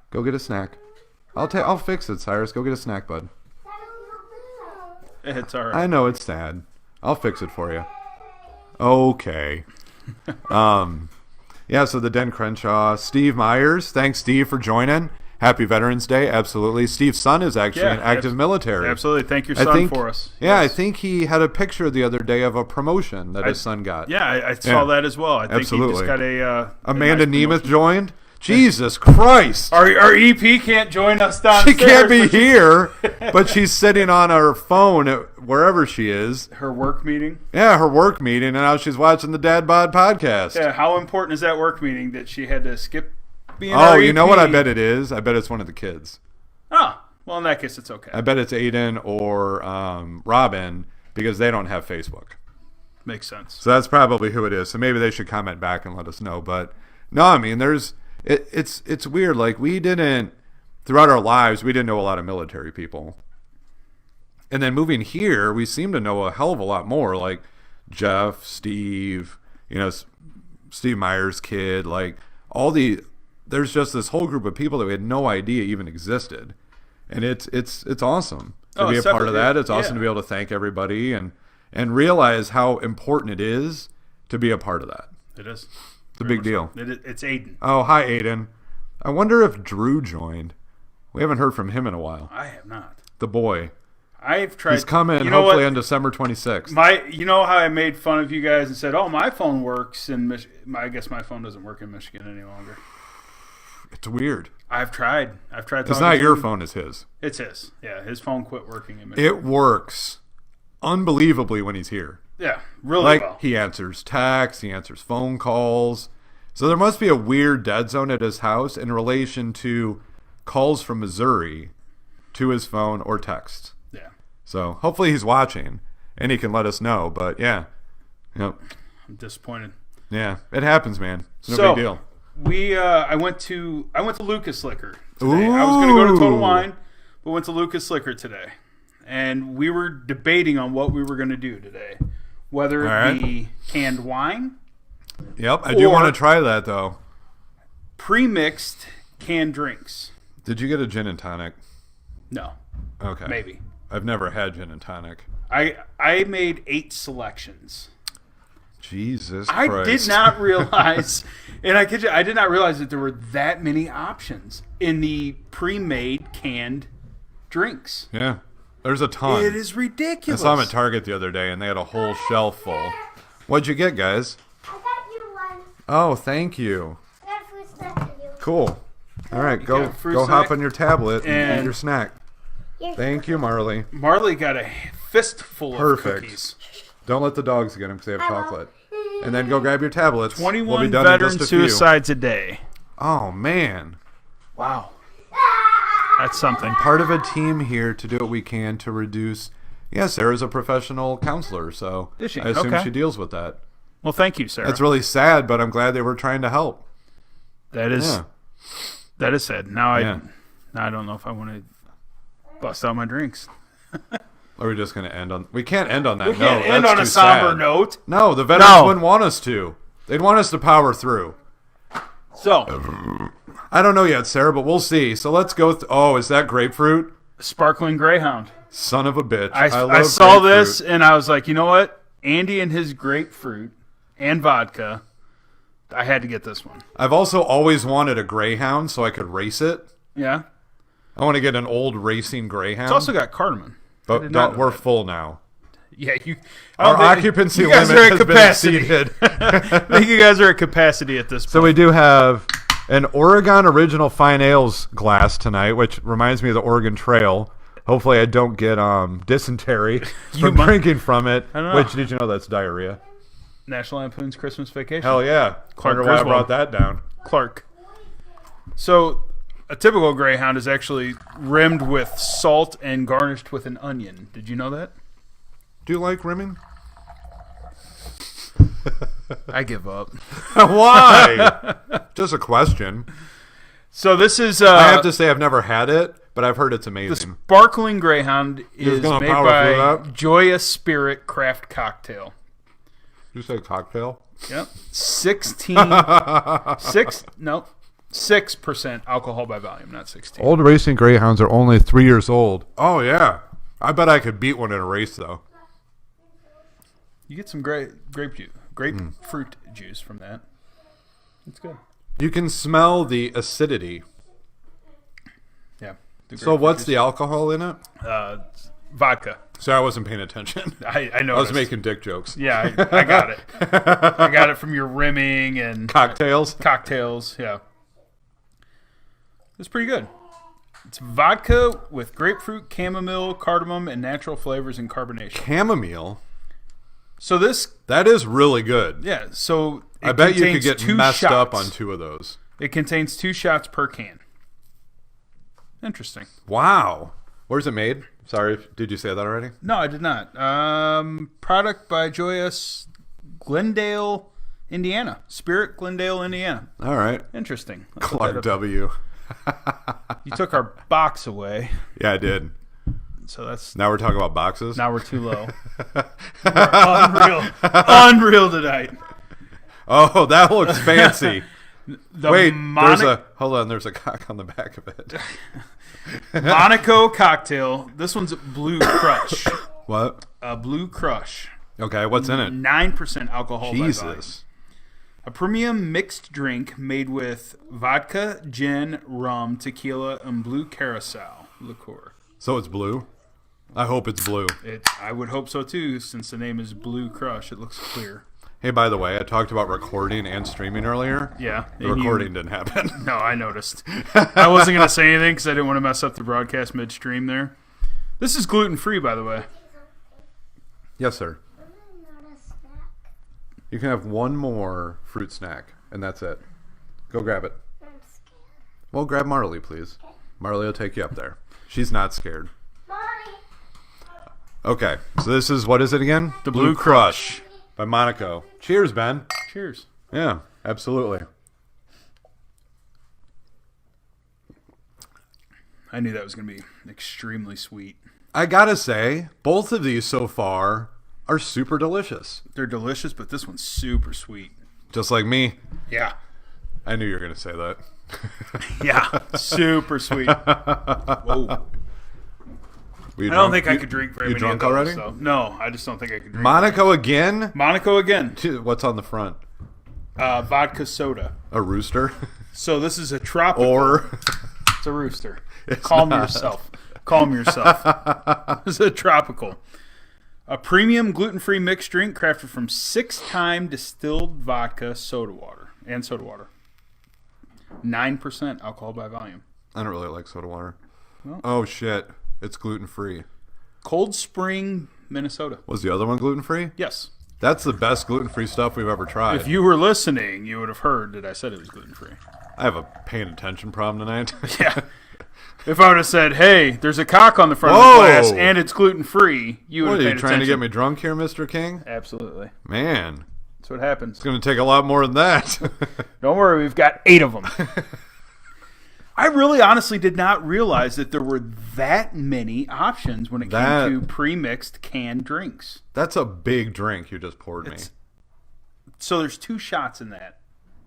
Go get a snack. I'll fix it, Cyrus. Go get a snack, bud. It's all right. I know it's sad. I'll fix it for you. Okay. Yeah, so the Den Crenshaw, Steve Myers. Thanks, Steve, for joining. Happy Veterans Day. Absolutely. Steve's son is actually in active military. Absolutely. Thank your son for us. Yeah, yes. I think he had a picture the other day of a promotion that his son got. Yeah, I saw that as well. I think he just got Amanda Nemeth joined. Jesus Christ. Our EP can't join us downstairs. She can't be here, but she's sitting on her phone wherever she is. Her work meeting? Yeah, her work meeting, and now she's watching the Bod Podcast. Yeah, how important is that work meeting that she had to skip being you know what I bet it is? I bet it's one of the kids. Oh, well, in that case, it's okay. I bet it's Aiden or Robin, because they don't have Facebook. Makes sense. So that's probably who it is. So maybe they should comment back and let us know. But no, I mean, it's weird. Like throughout our lives, we didn't know a lot of military people. And then moving here, we seem to know a hell of a lot more. Like Jeff, Steve, Steve Meyer's kid, like there's just this whole group of people that we had no idea even existed. And it's awesome to be a part of that. It's awesome to be able to thank everybody and realize how important it is to be a part of that. It is. It's a big deal. It's Aiden. Oh, hi, Aiden. I wonder if Drew joined. We haven't heard from him in a while. I have not. The boy. I've tried. He's coming hopefully on December 26th. You know how I made fun of you guys and said, "Oh, my phone works in Michigan." I guess my phone doesn't work in Michigan any longer. It's weird. I've tried. It's not your phone; it's his. It's his. Yeah, his phone quit working in Michigan. It works unbelievably when he's here. Yeah, really like, well. He answers texts, he answers phone calls. So there must be a weird dead zone at his house in relation to calls from Missouri to his phone or text. Yeah. So hopefully he's watching and he can let us know. But yeah, yep. I'm disappointed. Yeah, it happens, man. It's no big deal. I went to Lucas Liquor today. I was going to go to Total Wine, but went to Lucas Liquor today. And we were debating on what we were going to do today. Whether it be canned wine. Yep, I do want to try that, though. Pre-mixed canned drinks. Did you get a gin and tonic? No. Okay. Maybe. I've never had gin and tonic. I made 8 selections. Jesus Christ. I did not realize, and I kid you, I did not realize that there were that many options in the pre-made canned drinks. Yeah. There's a ton. It is ridiculous. I saw them at Target the other day, and they had a whole shelf full. What'd you get, guys? I got you one. Oh, thank you. I got a fruit snack for you. Cool. All right, go hop on your tablet and eat your snack. Thank you, Marley. Marley got a fistful of cookies. Don't let the dogs get them because they have chocolate. And then go grab your tablets. 21 we'll be done veteran in just a few. suicides a day. Oh, man. Wow. That's something. Part of a team here to do what we can to reduce. Yeah, Sarah's a professional counselor, so Is she? I assume Okay. she deals with that. Well, thank you, Sarah. That's really sad, but I'm glad they were trying to help. That is sad. Now Yeah. I don't know if I want to bust out my drinks. Are we just going to end on... We can't end on that We can't note. end That's on a too somber sad. note. No, the veterans wouldn't want us to. They'd want us to power through. So, I don't know yet, Sarah, but we'll see. So let's go... Oh, is that grapefruit? Sparkling Greyhound. Son of a bitch. I love saw grapefruit. this and I was like, you know what? Andy and his grapefruit and vodka. I had to get this one. I've also always wanted a Greyhound so I could race it. Yeah. I want to get an old racing Greyhound. It's also got cardamom. But we're full now. Yeah, Our occupancy you guys limit are at has capacity. been exceeded. I think you guys are at capacity at this point. So we do have an Oregon Original Fine Ales glass tonight, which reminds me of the Oregon Trail. Hopefully I don't get dysentery from drinking from it. I don't know. Which, did you know that's diarrhea? National Lampoon's Christmas Vacation. Hell yeah. Clark Wonder why I Griswold. brought that down. Clark. So, a typical Greyhound is actually rimmed with salt and garnished with an onion. Did you know that? Do you like rimming? I give up. Why? Just a question. So this is... I have to say I've never had it, but I've heard it's the amazing. Sparkling Greyhound is gonna made power through by that? Joyous Spirit Craft Cocktail. You say cocktail? Yep. 6% alcohol by volume, not 16. Old racing Greyhounds are only 3 years old. Oh, yeah. I bet I could beat one in a race, though. You get some grapefruit juice from that. It's good. You can smell the acidity. Yeah. So what's the alcohol in it? Vodka. So I wasn't paying attention. I know. I was making dick jokes. Yeah, I got it. I got it from your rimming and Cocktails? cocktails. Yeah. It's pretty good. It's vodka with grapefruit, chamomile, cardamom, and natural flavors and carbonation. Chamomile? So That is really good. yeah, so I bet you could contains get 2 messed up shots. on 2 of those. It contains 2 shots per can. Interesting. Wow. Where's it made? Sorry, did you say that already? No, I did not. Product by Joyous Glendale, Indiana. Spirit, Glendale, Indiana. All right. Interesting. Let's look that Clark up. W. You took our box away, Yeah, I did. so that's Now we're talking about boxes. now we're too low. We're unreal tonight. Oh, that looks fancy. The Wait, there's a cock on the back of it. Monaco cocktail. This one's Blue Crush. What? Blue Crush. Okay, what's in it? 9% alcohol by volume. Jesus. A premium mixed drink made with vodka, gin, rum, tequila, and blue curacao liqueur. So it's blue? I hope it's blue. I would hope so too, since the name is Blue Crush. It looks clear. Hey, by the way, I talked about recording and streaming earlier. Yeah. The recording didn't happen. No, I noticed. I wasn't going to say anything because I didn't want to mess up the broadcast midstream there. This is gluten-free, by the way. Yes, sir. Not a snack. You can have one more fruit snack, and that's it. Go grab it. I'm scared. Well, grab Marley, please. Marley will take you up there. She's not scared. Mommy. Okay, so this is, what is it again? The Blue Crush. By Monaco. Cheers, Ben. Cheers. Yeah, absolutely. I knew that was going to be extremely sweet. I gotta say, both of these so far are super delicious. They're delicious, but this one's super sweet. Just like me. Yeah. I knew you were going to say that. Yeah. Super sweet. Whoa. Were you I don't drunk? think I could drink very you many drunk of those, already? so. No, I just don't think I could drink. Monaco again? Monaco again. What's on the front? Vodka soda. A rooster? So this is a tropical. Or It's a rooster. Calm yourself. Calm yourself. This is a tropical. A premium gluten-free mixed drink crafted from 6-time distilled vodka, soda water, and soda water. 9% alcohol by volume. I don't really like soda water. Well. Oh shit! It's gluten free. Cold Spring, Minnesota. Was the other one gluten free? Yes. That's the best gluten free stuff we've ever tried. If you were listening, you would have heard that I said it was gluten-free. I have a paying attention problem tonight. Yeah. If I would have said, "Hey, there's a cock on the front of Whoa! the glass and it's gluten-free," you would What have are paid you trying to get attention. me drunk here, Mr. King? Absolutely. Man, That's what happens. it's going to take a lot more than that. Don't worry, we've got 8 of them. I really honestly did not realize that there were that many options when it came to pre-mixed canned drinks. That's a big drink you just poured me. So there's 2 shots in that.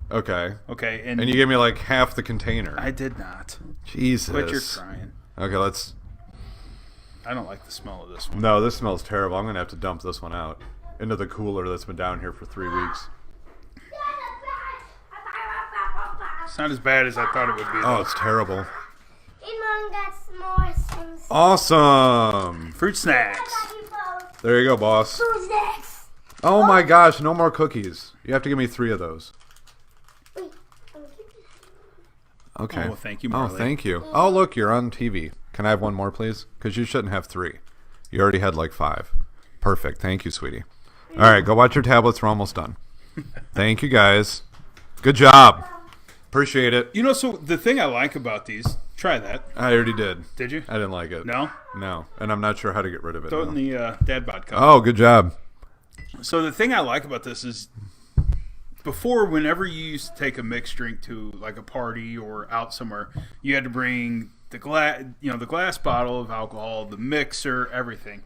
Okay. Okay, And you gave me like half the container. I did not. Jesus. Quit your crying. Okay, let's... I don't like the smell of this one. No, this smells terrible. I'm going to have to dump this one out into the cooler that's been down here for 3 weeks. It's not as bad as I thought it would be. Oh, it's terrible. Mom got more things. Awesome. Fruit snacks. There you go, boss. Who's next? Oh my gosh, no more cookies. You have to give me 3 of those. Wait. Okay. Oh, well, thank you, Oh, Marley. thank you. Oh, look, you're on TV. Can I have one more, please? Because you shouldn't have 3. You already had like 5. Perfect. Thank you, sweetie. All right, go watch your tablets. We're almost done. Thank you, guys. Good job. Appreciate it. You know, so the thing I like about these, try that. I already did. Did you? I didn't like it. No? No. And I'm not sure how to get rid of it. Throw it in now. the dad bod cup. Oh, good job. So the thing I like about this is before, whenever you used to take a mixed drink to like a party or out somewhere, you had to bring the glass bottle of alcohol, the mixer, everything.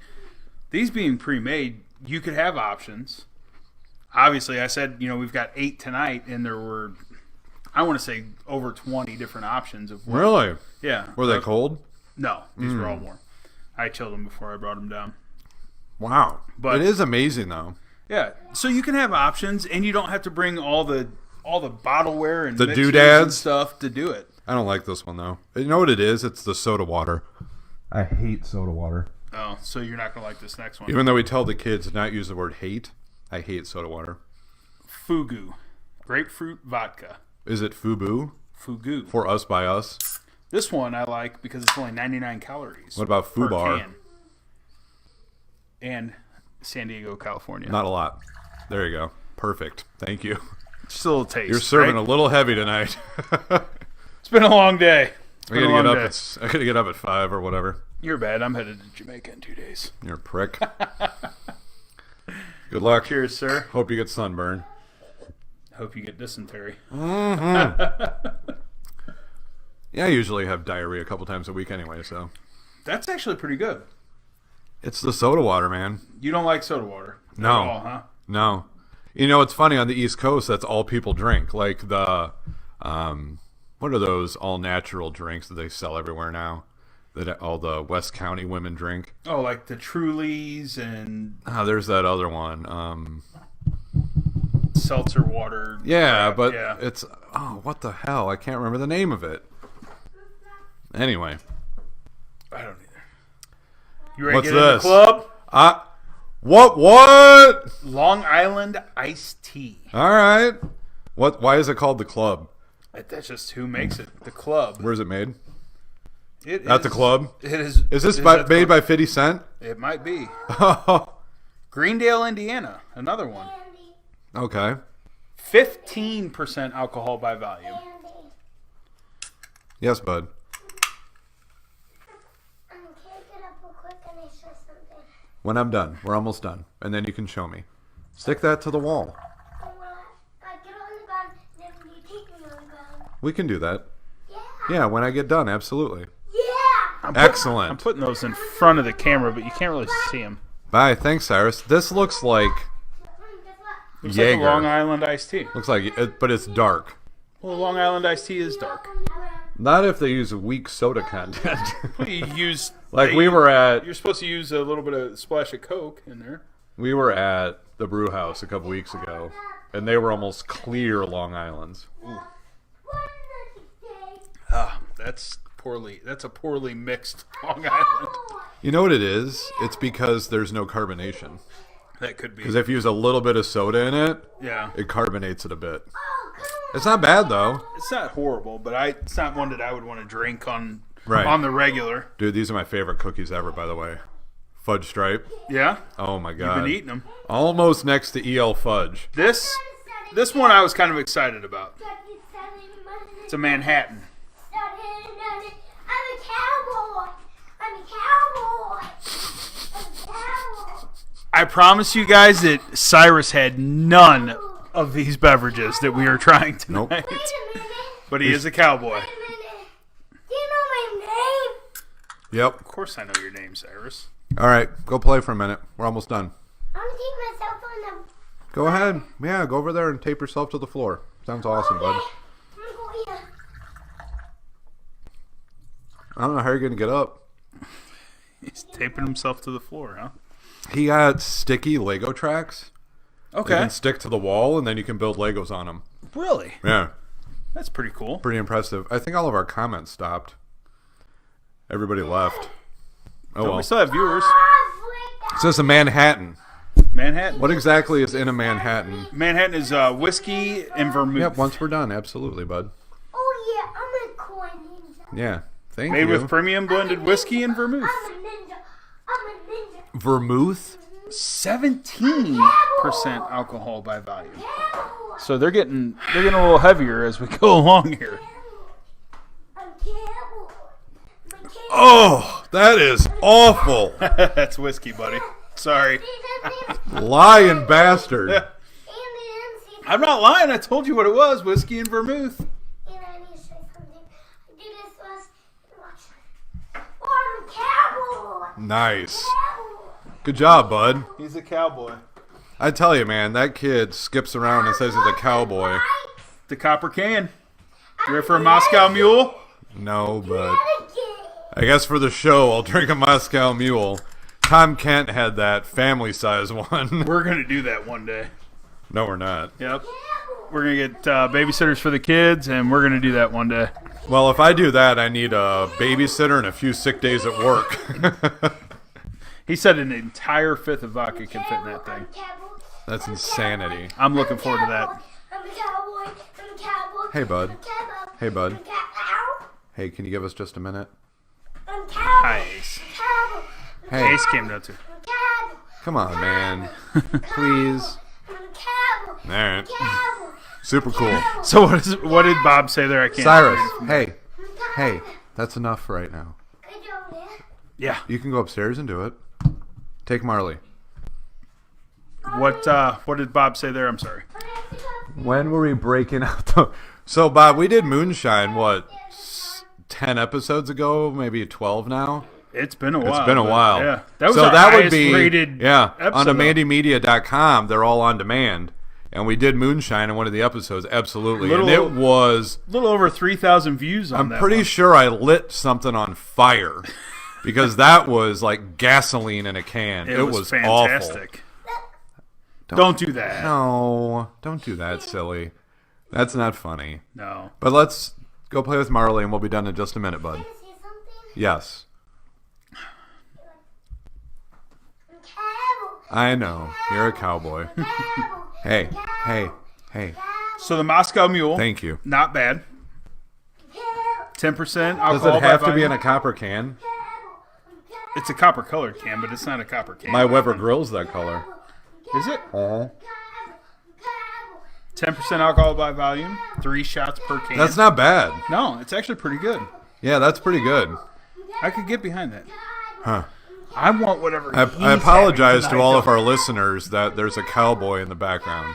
These being pre-made, you could have options. Obviously, I said, we've got 8 tonight, and there were, I want to say, over 20 different options of what. Really? Yeah. Were they cold? No, these were all warm. I chilled them before I brought them down. Wow. But it is amazing, though. Yeah, so you can have options, and you don't have to bring all the bottleware and The mixers doodads? and stuff to do it. I don't like this one, though. You know what it is? It's the soda water. I hate soda water. Oh, so you're not gonna like this next one. Even though we tell the kids to not use the word hate, I hate soda water. Fugu, grapefruit vodka. Is it FUBU? Fugu. For us, by us? This one I like because it's only 99 calories. What about per FUBAR? can. And San Diego, California. Not a lot. There you go. Perfect. Thank you. Just a little taste. You're serving right? a little heavy tonight. It's been a long day. I gotta get up at 5 or whatever. You're bad. I'm headed to Jamaica in 2 days. You're a prick. Good luck. Cheers, sir. Hope you get sunburn. Hope you get dysentery. Mm-hmm. Yeah, I usually have diarrhea a couple times a week anyway, so. That's actually pretty good. It's the soda water, man. You don't like soda water? No. At all, huh? No. You know, it's funny, on the East Coast, that's all people drink. Like the, what are those all-natural drinks that they sell everywhere now? That all the West County women drink? Oh, like the Trulies and There's that other one. seltzer water. Yeah, but yeah. it's, what the hell? I can't remember the name of it. Anyway. I don't either. You ready What's to get in this? the club? What? Long Island iced tea. All right. Why is it called the club? That's just who makes it. The club. Where's it made? It At the club? It is. Is this at the made club. by 50 Cent? It might be. Greendale, Indiana. Another one. Okay. 15% alcohol by volume. Yes, bud. Can I get up real quick and I show something? When I'm done. We're almost done. And then you can show me. Stick that to the wall. Oh, well, I get on the ground, then you take me on the ground. We can do that. Yeah. Yeah, when I get done, absolutely. Yeah. Excellent. I'm putting those in front of the camera, but you can't really see them. Bye. Thanks, Cyrus. This looks like Guess what? Looks like Jaeger. a Long Island iced tea. Looks like it, but it's dark. Well, Long Island iced tea is dark. Not if they use weak soda content. You use Like we were at You're supposed to use a little bit of splash of Coke in there. the brew house a couple weeks ago, and they were almost clear Long Islands. That's a poorly mixed Long Island. You know what it is? It's because there's no carbonation. That could be. Because if you use a little bit of soda in it, Yeah. it carbonates it a bit. It's not bad though. It's not horrible, but it's not one that I would want to drink on Right. on the regular. Dude, these are my favorite cookies ever, by the way. Fudge stripe. Yeah? Oh my I've god. been eating them. Almost next to EL fudge. This one I was kind of excited about. It's a Manhattan. I'm a cowboy. I'm a cowboy. I'm a cowboy. I promise you guys that Cyrus had none of these beverages that we are trying tonight. Nope. Wait a minute. But he is a cowboy. Wait a minute. Do you know my name? Yep. Of course I know your name, Cyrus. All right, go play for a minute. We're almost done. I'm gonna take myself on the. Go ahead. Yeah, go over there and tape yourself to the floor. Sounds awesome, bud. I'm gonna go here. I don't know how you're going to get up. He's taping himself to the floor, huh? He got sticky Lego tracks. You Okay. can stick to the wall, and then you can build Legos on them. Really? Yeah, That's pretty cool. pretty impressive. I think all of our comments stopped. Everybody left. Oh, But well. we still have viewers. It says a Manhattan. Manhattan. What exactly is in a Manhattan? Manhattan is whiskey and vermouth. Yep, once we're done. Absolutely, bud. Oh yeah, I'm a coin ninja. Yeah, thank Made you. with premium blended whiskey and vermouth. I'm a ninja. I'm a ninja. Vermouth? 17% alcohol by volume. Cowboy. So they're getting a little heavier as we go along here. I'm cowboy. I'm a cowboy. Oh, that is awful. That's whiskey, buddy. Sorry. Lying bastard. I'm not lying. I told you what it was. Whiskey and vermouth. And I need to say something. I do this last. Watch. Oh, I'm a cowboy. Nice. Cowboy. Good job, bud. He's a cowboy. I tell you, man, that kid skips around and says he's a cowboy. The copper can. You ready for a Moscow Mule? No, but I guess for the show, I'll drink a Moscow Mule. Tom Kent had that family size one. We're going to do that one day. No, we're not. Yep. We're going to get babysitters for the kids, and we're going to do that one day. Well, if I do that, I need a babysitter and a few sick days at work. He said an entire fifth of vodka can fit in that thing. That's insanity. I'm looking forward to that. I'm a cowboy. I'm a cowboy. Hey, bud. I'm a cowboy. Hey, bud. I'm a cow- Hey, can you give us just a minute? I'm a cowboy. Hi, Ace. Cowboy. Hey, Ace came down too. I'm a cowboy. come on, man. Please. I'm a cowboy. All right. Cowboy. Super cool. So what did Bob say there? I can't. Cyrus, read it from- hey. Hey, that's enough for right now. Good job, man. Yeah. You can go upstairs and do it. Take Marley. What did Bob say there? I'm sorry. When were we breaking out the... So, Bob, we did Moonshine, 10 episodes ago? Maybe 12 now? It's been a while. It's been a while. Yeah. That was our highest rated episode. On demandymedia.com, they're all on demand. And we did Moonshine in one of the episodes, absolutely. And it was... a little over 3,000 views on that. I'm pretty sure I lit something on fire. Because that was like gasoline in a can. It was fantastic. Awful. Don't do that. No, don't do that, silly. That's not funny. No. But let's go play with Marley, and we'll be done in just a minute, bud. Can I say something? Yes. Cowboy. I know. You're a cowboy. Cowboy. Hey. So the Moscow Mule. Thank you. Not bad. 10% alcohol. Does it have by to be in volume. a copper can? It's a copper colored can, but it's not a copper can. My Weber Grill's that color. Is it? Uh-huh. 10% alcohol by volume. 3 shots per can. That's not bad. No, it's actually pretty good. Yeah, that's pretty good. I could get behind that. Huh. I want whatever. I apologize to all of our listeners that there's a cowboy in the background.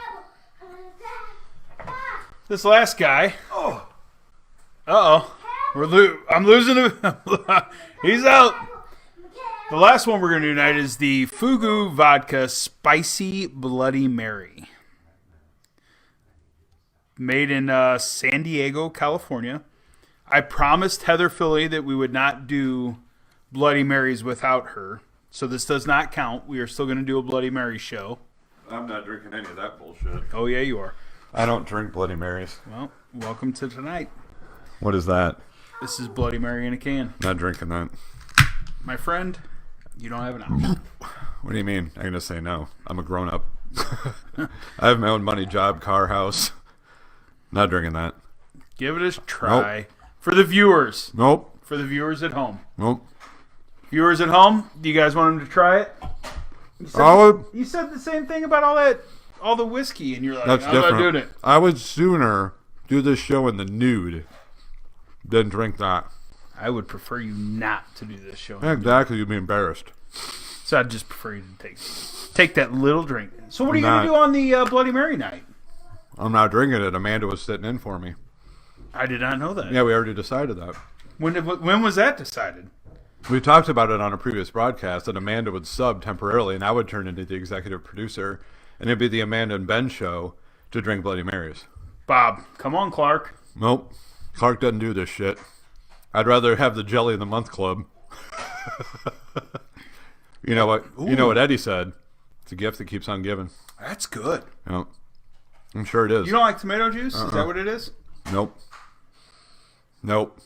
This last guy. I'm losing him. He's out. The last one we're going to do tonight is the Fugu Vodka Spicy Bloody Mary. Made in San Diego, California. I promised Heather Philly that we would not do Bloody Marys without her. So this does not count. We are still going to do a Bloody Mary show. I'm not drinking any of that bullshit. Oh, yeah, you are. I don't drink Bloody Marys. Well, welcome to tonight. What is that? This is Bloody Mary in a can. Not drinking that. My friend, you don't have an option. What do you mean? I'm going to say no. I'm a grown-up. I have my own money, job, car, house. Not drinking that. Give it a try. Nope. For the viewers. Nope. For the viewers at home. Nope. Viewers at home, do you guys want them to try it? You said the same thing about all the whiskey, and you're like, that's I'm different. not doing it. I would sooner do this show in the nude than drink that. I would prefer you not to do this show. Exactly, you'd be embarrassed. So I'd just prefer you to take that little drink. So what are you going to do on the Bloody Mary night? I'm not drinking it. Amanda was sitting in for me. I did not know that. Yeah, we already decided that. When was that decided? We talked about it on a previous broadcast that Amanda would sub temporarily, and I would turn into the executive producer, and it'd be the Amanda and Ben show to drink Bloody Marys. Bob, come on, Clark. Nope. Clark doesn't do this shit. I'd rather have the Jelly of the Month Club. You know what? Ooh. You know what Eddie said. It's a gift that keeps on giving. That's good. Yep. I'm sure it is. You don't like tomato juice? Is that what it is? Nope.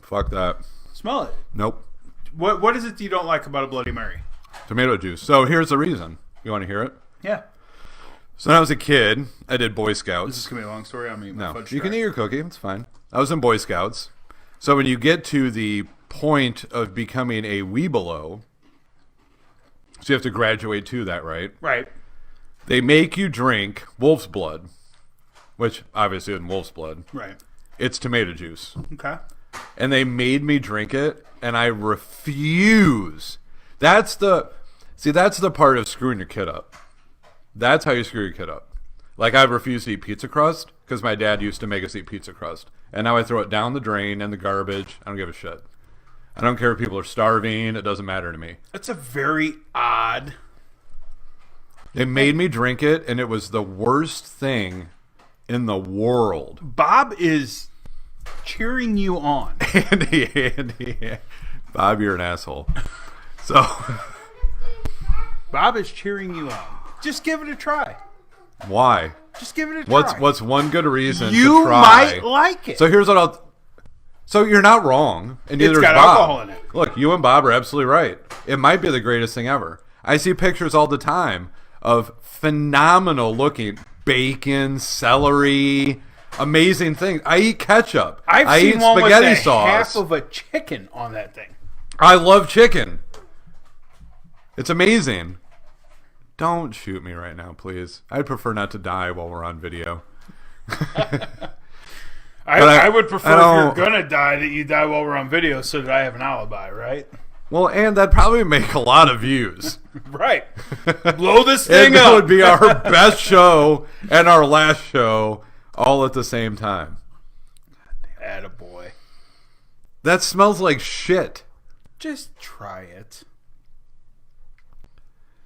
Fuck that. Smell it. Nope. What is it that you don't like about a Bloody Mary? Tomato juice. So here's the reason. You want to hear it? Yeah. So when I was a kid, I did Boy Scouts. This is going to be a long story. I'm eating my fudge you can stripe. eat your cookie. It's fine. I was in Boy Scouts. So when you get to the point of becoming a Weebelo, so you have to graduate to that, right? Right. They make you drink wolf's blood, which obviously isn't wolf's blood. Right. It's tomato juice. Okay. And they made me drink it, and I refuse. That's the part of screwing your kid up. That's how you screw your kid up. Like, I refuse to eat pizza crust because my dad used to make us eat pizza crust. And now I throw it down the drain in the garbage. I don't give a shit. I don't care if people are starving. It doesn't matter to me. That's a very odd... They made me drink it, and it was the worst thing in the world. Bob is cheering you on. Andy. Bob, you're an asshole. So... Bob is cheering you on. Just give it a try. Why? Just give it a try. What's one good reason you to try? You might like it. So here's what I'll... So you're not wrong, and neither is Bob. It's got alcohol in it. Look, you and Bob are absolutely right. It might be the greatest thing ever. I see pictures all the time of phenomenal looking bacon, celery, amazing things. I eat ketchup. I eat seen one spaghetti with sauce. half of a chicken on that thing. I love chicken. It's amazing. Don't shoot me right now, please. I'd prefer not to die while we're on video. I would prefer if you're going to die that you die while we're on video so that I have an alibi, right? Well, and that'd probably make a lot of views. Right. Blow this thing That up. would be our best show and our last show all at the same time. Attaboy. That smells like shit. Just try it.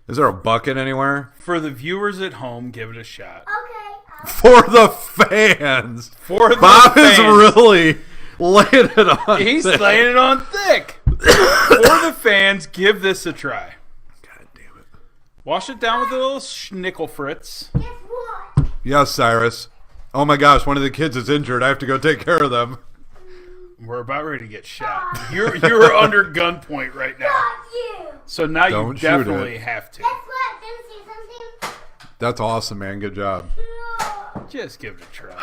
Is there a bucket anywhere? For the viewers at home, give it a shot. Okay. For the fans. For the Bob fans. is really laying it on. He's thick. laying it on thick. For the fans, give this a try. God damn it. Wash it down with a little schnickel fritz. Guess what? Yes, Cyrus. Oh my gosh, one of the kids is injured. I have to go take care of them. We're about ready to get shot. You're under gunpoint right now. Not you. So now Don't you shoot definitely it. have to. Guess what? Did you see something? That's awesome, man. Good job. No. Just give it a try.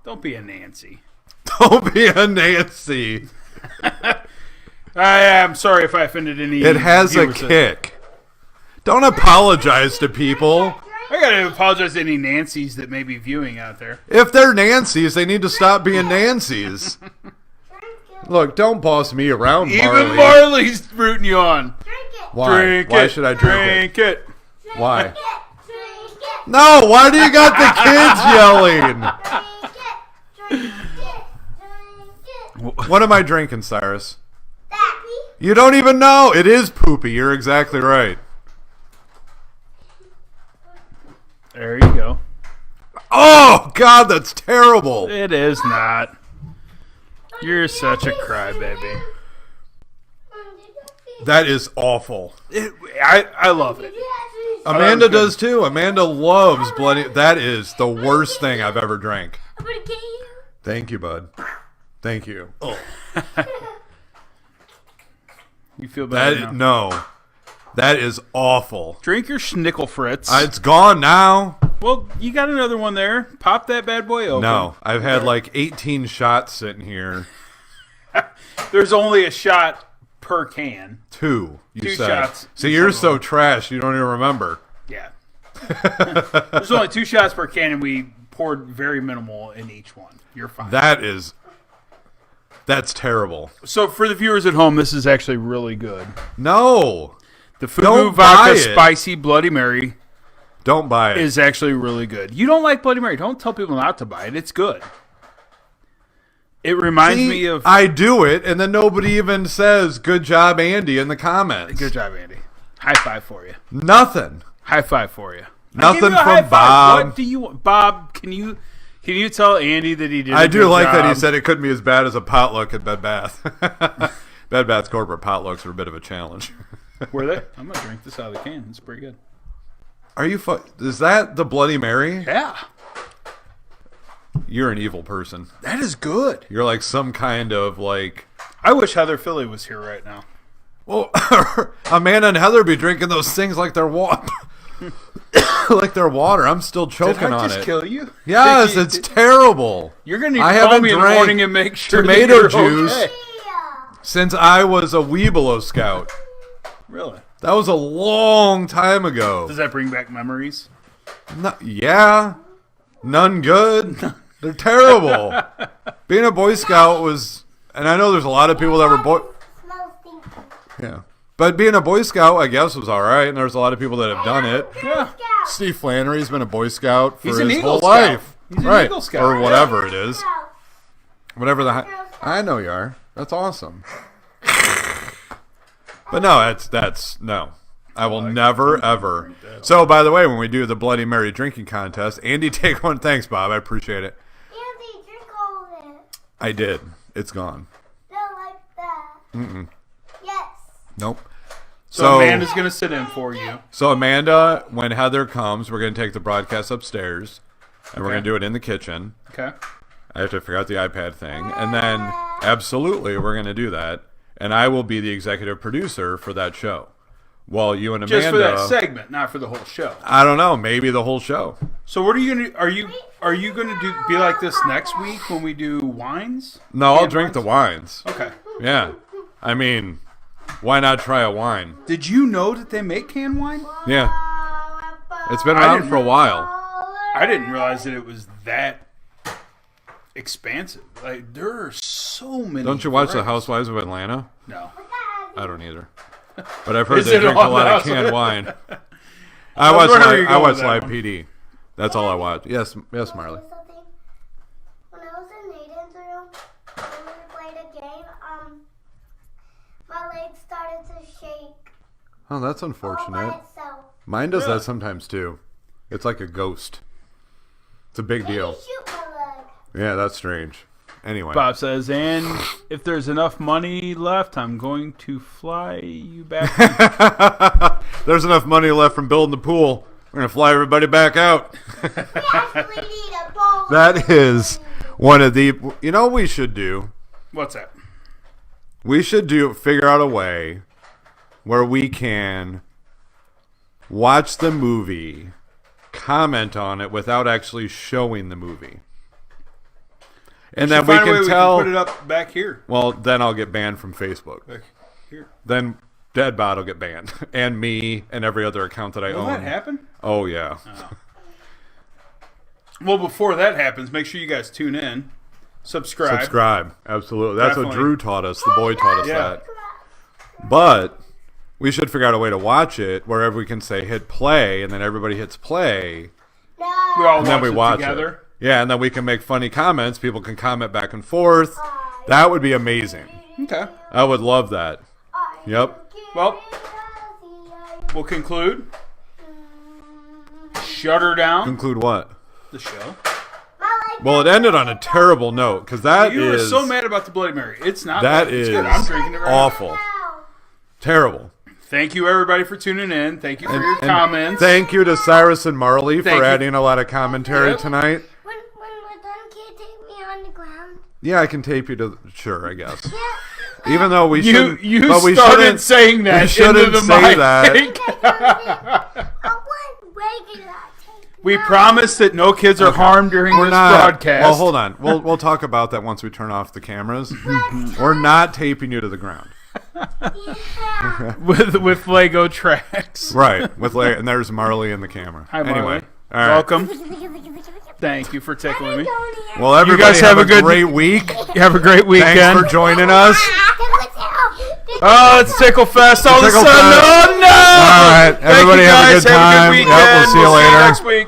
Don't be a Nancy. Don't be a Nancy. I am sorry if I offended any. It has a viewers that- kick. Don't apologize to people. I gotta apologize to any Nancys that may be viewing out there. If they're Nancy's, they need to stop being Nancy's. Drink it. Look, don't boss me around, Even Marley. Marley's rooting you on. Drink it. Why? Drink Why it. should I drink it? Drink it. Drink Why? it. Drink it. No, why do you got the kids yelling? Drink it. Drink it. Drink it. What am I drinking, Cyrus? That. You don't even know. It is poopy. You're exactly right. There you go. Oh, God, that's terrible. It is not. You're such a crybaby. That is awful. I love it. Amanda good. does too. Amanda loves bloody. That is the worst thing I've ever drank. I'm gonna get you. Thank you, bud. Thank you. Oh. You feel better now. No. That is awful. Drink your schnickel fritz. It's gone now. Well, you got another one there. Pop that bad boy open. No, I've had like 18 shots sitting here. There's only a shot per can. Two, you Two said. shots. See, you're so trash, you don't even remember. Yeah. There's only 2 shots per can, and we poured very minimal in each one. You're fine. That's terrible. So for the viewers at home, this is actually really good. No, The Fugu Don't buy Vodka it. Spicy Bloody Mary don't buy it. is actually really good. You don't like Bloody Mary. Don't tell people not to buy it. It's good. It reminds See, me of... I do it, and then nobody even says, good job, Andy, in the comments. Good job, Andy. High five for you. Nothing. High five for you. Nothing I gave you a from high five. Bob. What do you want? Bob, can you tell Andy that he did a I do good like that he job? said it couldn't be as bad as a potluck at Bed Bath. Bed Bath's corporate potlucks are a bit of a challenge. Were they? I'm going to drink this out of the can. It's pretty good. Are you is that the Bloody Mary? Yeah. You're an evil person. That is good. You're like some kind of like... I wish Heather Philly was here right now. Well, Amanda and Heather be drinking those things like they're water. Like they're water. I'm still choking Did I on just it. kill you? Yes, Did you- it's terrible. You're going to need I to call haven't me in the drank morning and make sure tomato that you're juice. okay. Since I was a Weebelo Scout. Really? That was a long time ago. Does that bring back memories? Yeah. None good. They're terrible. Being a Boy Scout was... And I know there's a lot of people that were Smells stinky. Yeah. But being a Boy Scout, I guess, was all right. And there's a lot of people that have done it. Yeah. Steve Flannery's been a Boy Scout for He's an his Eagle whole Scout. life. He's an right. Eagle Scout. Or whatever it is. Gross. Whatever the... I know you are. That's awesome. But no, that's no. I will never, ever. So, by the way, when we do the Bloody Mary drinking contest, Andy, take one. Thanks, Bob. I appreciate it. Andy, drink all of it. I did. It's gone. Don't like that. Yes. Nope. So Amanda's going to sit in for you. So Amanda, when Heather comes, we're going to take the broadcast upstairs, and we're Okay. going to do it in the kitchen. Okay. I have to figure out the iPad thing, and then absolutely we're going to do that, and I will be the executive producer for that show. While you and Amanda, Just for that segment, not for the whole show. I don't know, maybe the whole show. So what are you going to are you going to be like this next week when we do wines? No, I'll Canned drink the wines. Okay. Yeah, I mean, why not try a wine? Did you know that they make canned wine? Yeah, it's been I around didn't- for a while. I didn't realize that it was that expansive. Like there are so many. Don't you watch The varieties. Housewives of Atlanta? No. I don't either. But I've heard Is they it drink on a lot of the canned house? wine. I was wondering where you're I going watch with that live one. PD. That's all I watch. Yes, Marley. Something. When I was in Nathan's room, when we played a game, my legs started to shake Oh, that's all unfortunate. by itself. Mine does Really? that sometimes too. It's like a ghost. It's a big Maybe deal. shoot my leg. Yeah, that's strange. Anyway. Bob says, and if there's enough money left, I'm going to fly you back. There's enough money left from building the pool. We're going to fly everybody back out. We actually need a ball. That is one of the... You know what we should do? What's that? We should figure out a way where we can watch the movie, comment on it without actually showing the movie. And then we Find a way can tell... put it up back here. Well, then I'll get banned from Facebook. Back here. Then Deadbot will get banned. And me and every other account that I Will own. that happen? Oh, yeah. Well, before that happens, make sure you guys tune in. Subscribe. Absolutely. That's Definitely. what Drew taught us. The boy taught us Yeah. that. But we should figure out a way to watch it wherever we can say hit play, and then everybody hits play, No. We all and then we watch together. it. Yeah, and then we can make funny comments. People can comment back and forth. That would be amazing. Okay. I would love that. Yep. Well, we'll conclude. Shut her down. Conclude what? The show. Well, it ended on a terrible note because that You were is so mad about the Bloody Mary. It's not that bad. It's is good. I'm drinking it right now. awful, terrible. Thank you, everybody, for tuning in. Thank you for your comments. Thank you to Cyrus and Marley Thank for you. adding a lot of commentary Yep. tonight. When we're done, can you take me on the ground? Yeah, I can tape you to. Sure, I guess. Yeah. Even though we You shouldn't. but we started shouldn't- saying that we shouldn't into the say mic. that. I want regular tape. We promise that no kids are harmed during We're this not. broadcast. Well, hold on. We'll talk about that once we turn off the cameras. We're not taping you to the ground. Yeah. with Lego tracks. Right. And there's Marley in the camera. Hi, Marley. Anyway. All right. Welcome. Thank you for tickling me. Well, everybody guys have a good- great week. You have a great weekend. Thanks for joining us. Oh, it's Tickle Fest all of a Tickle sudden. Fest. Oh, no. All right. Thank Everybody you have a guys. good time. Have a good Yep, we'll weekend. see you later. Next week.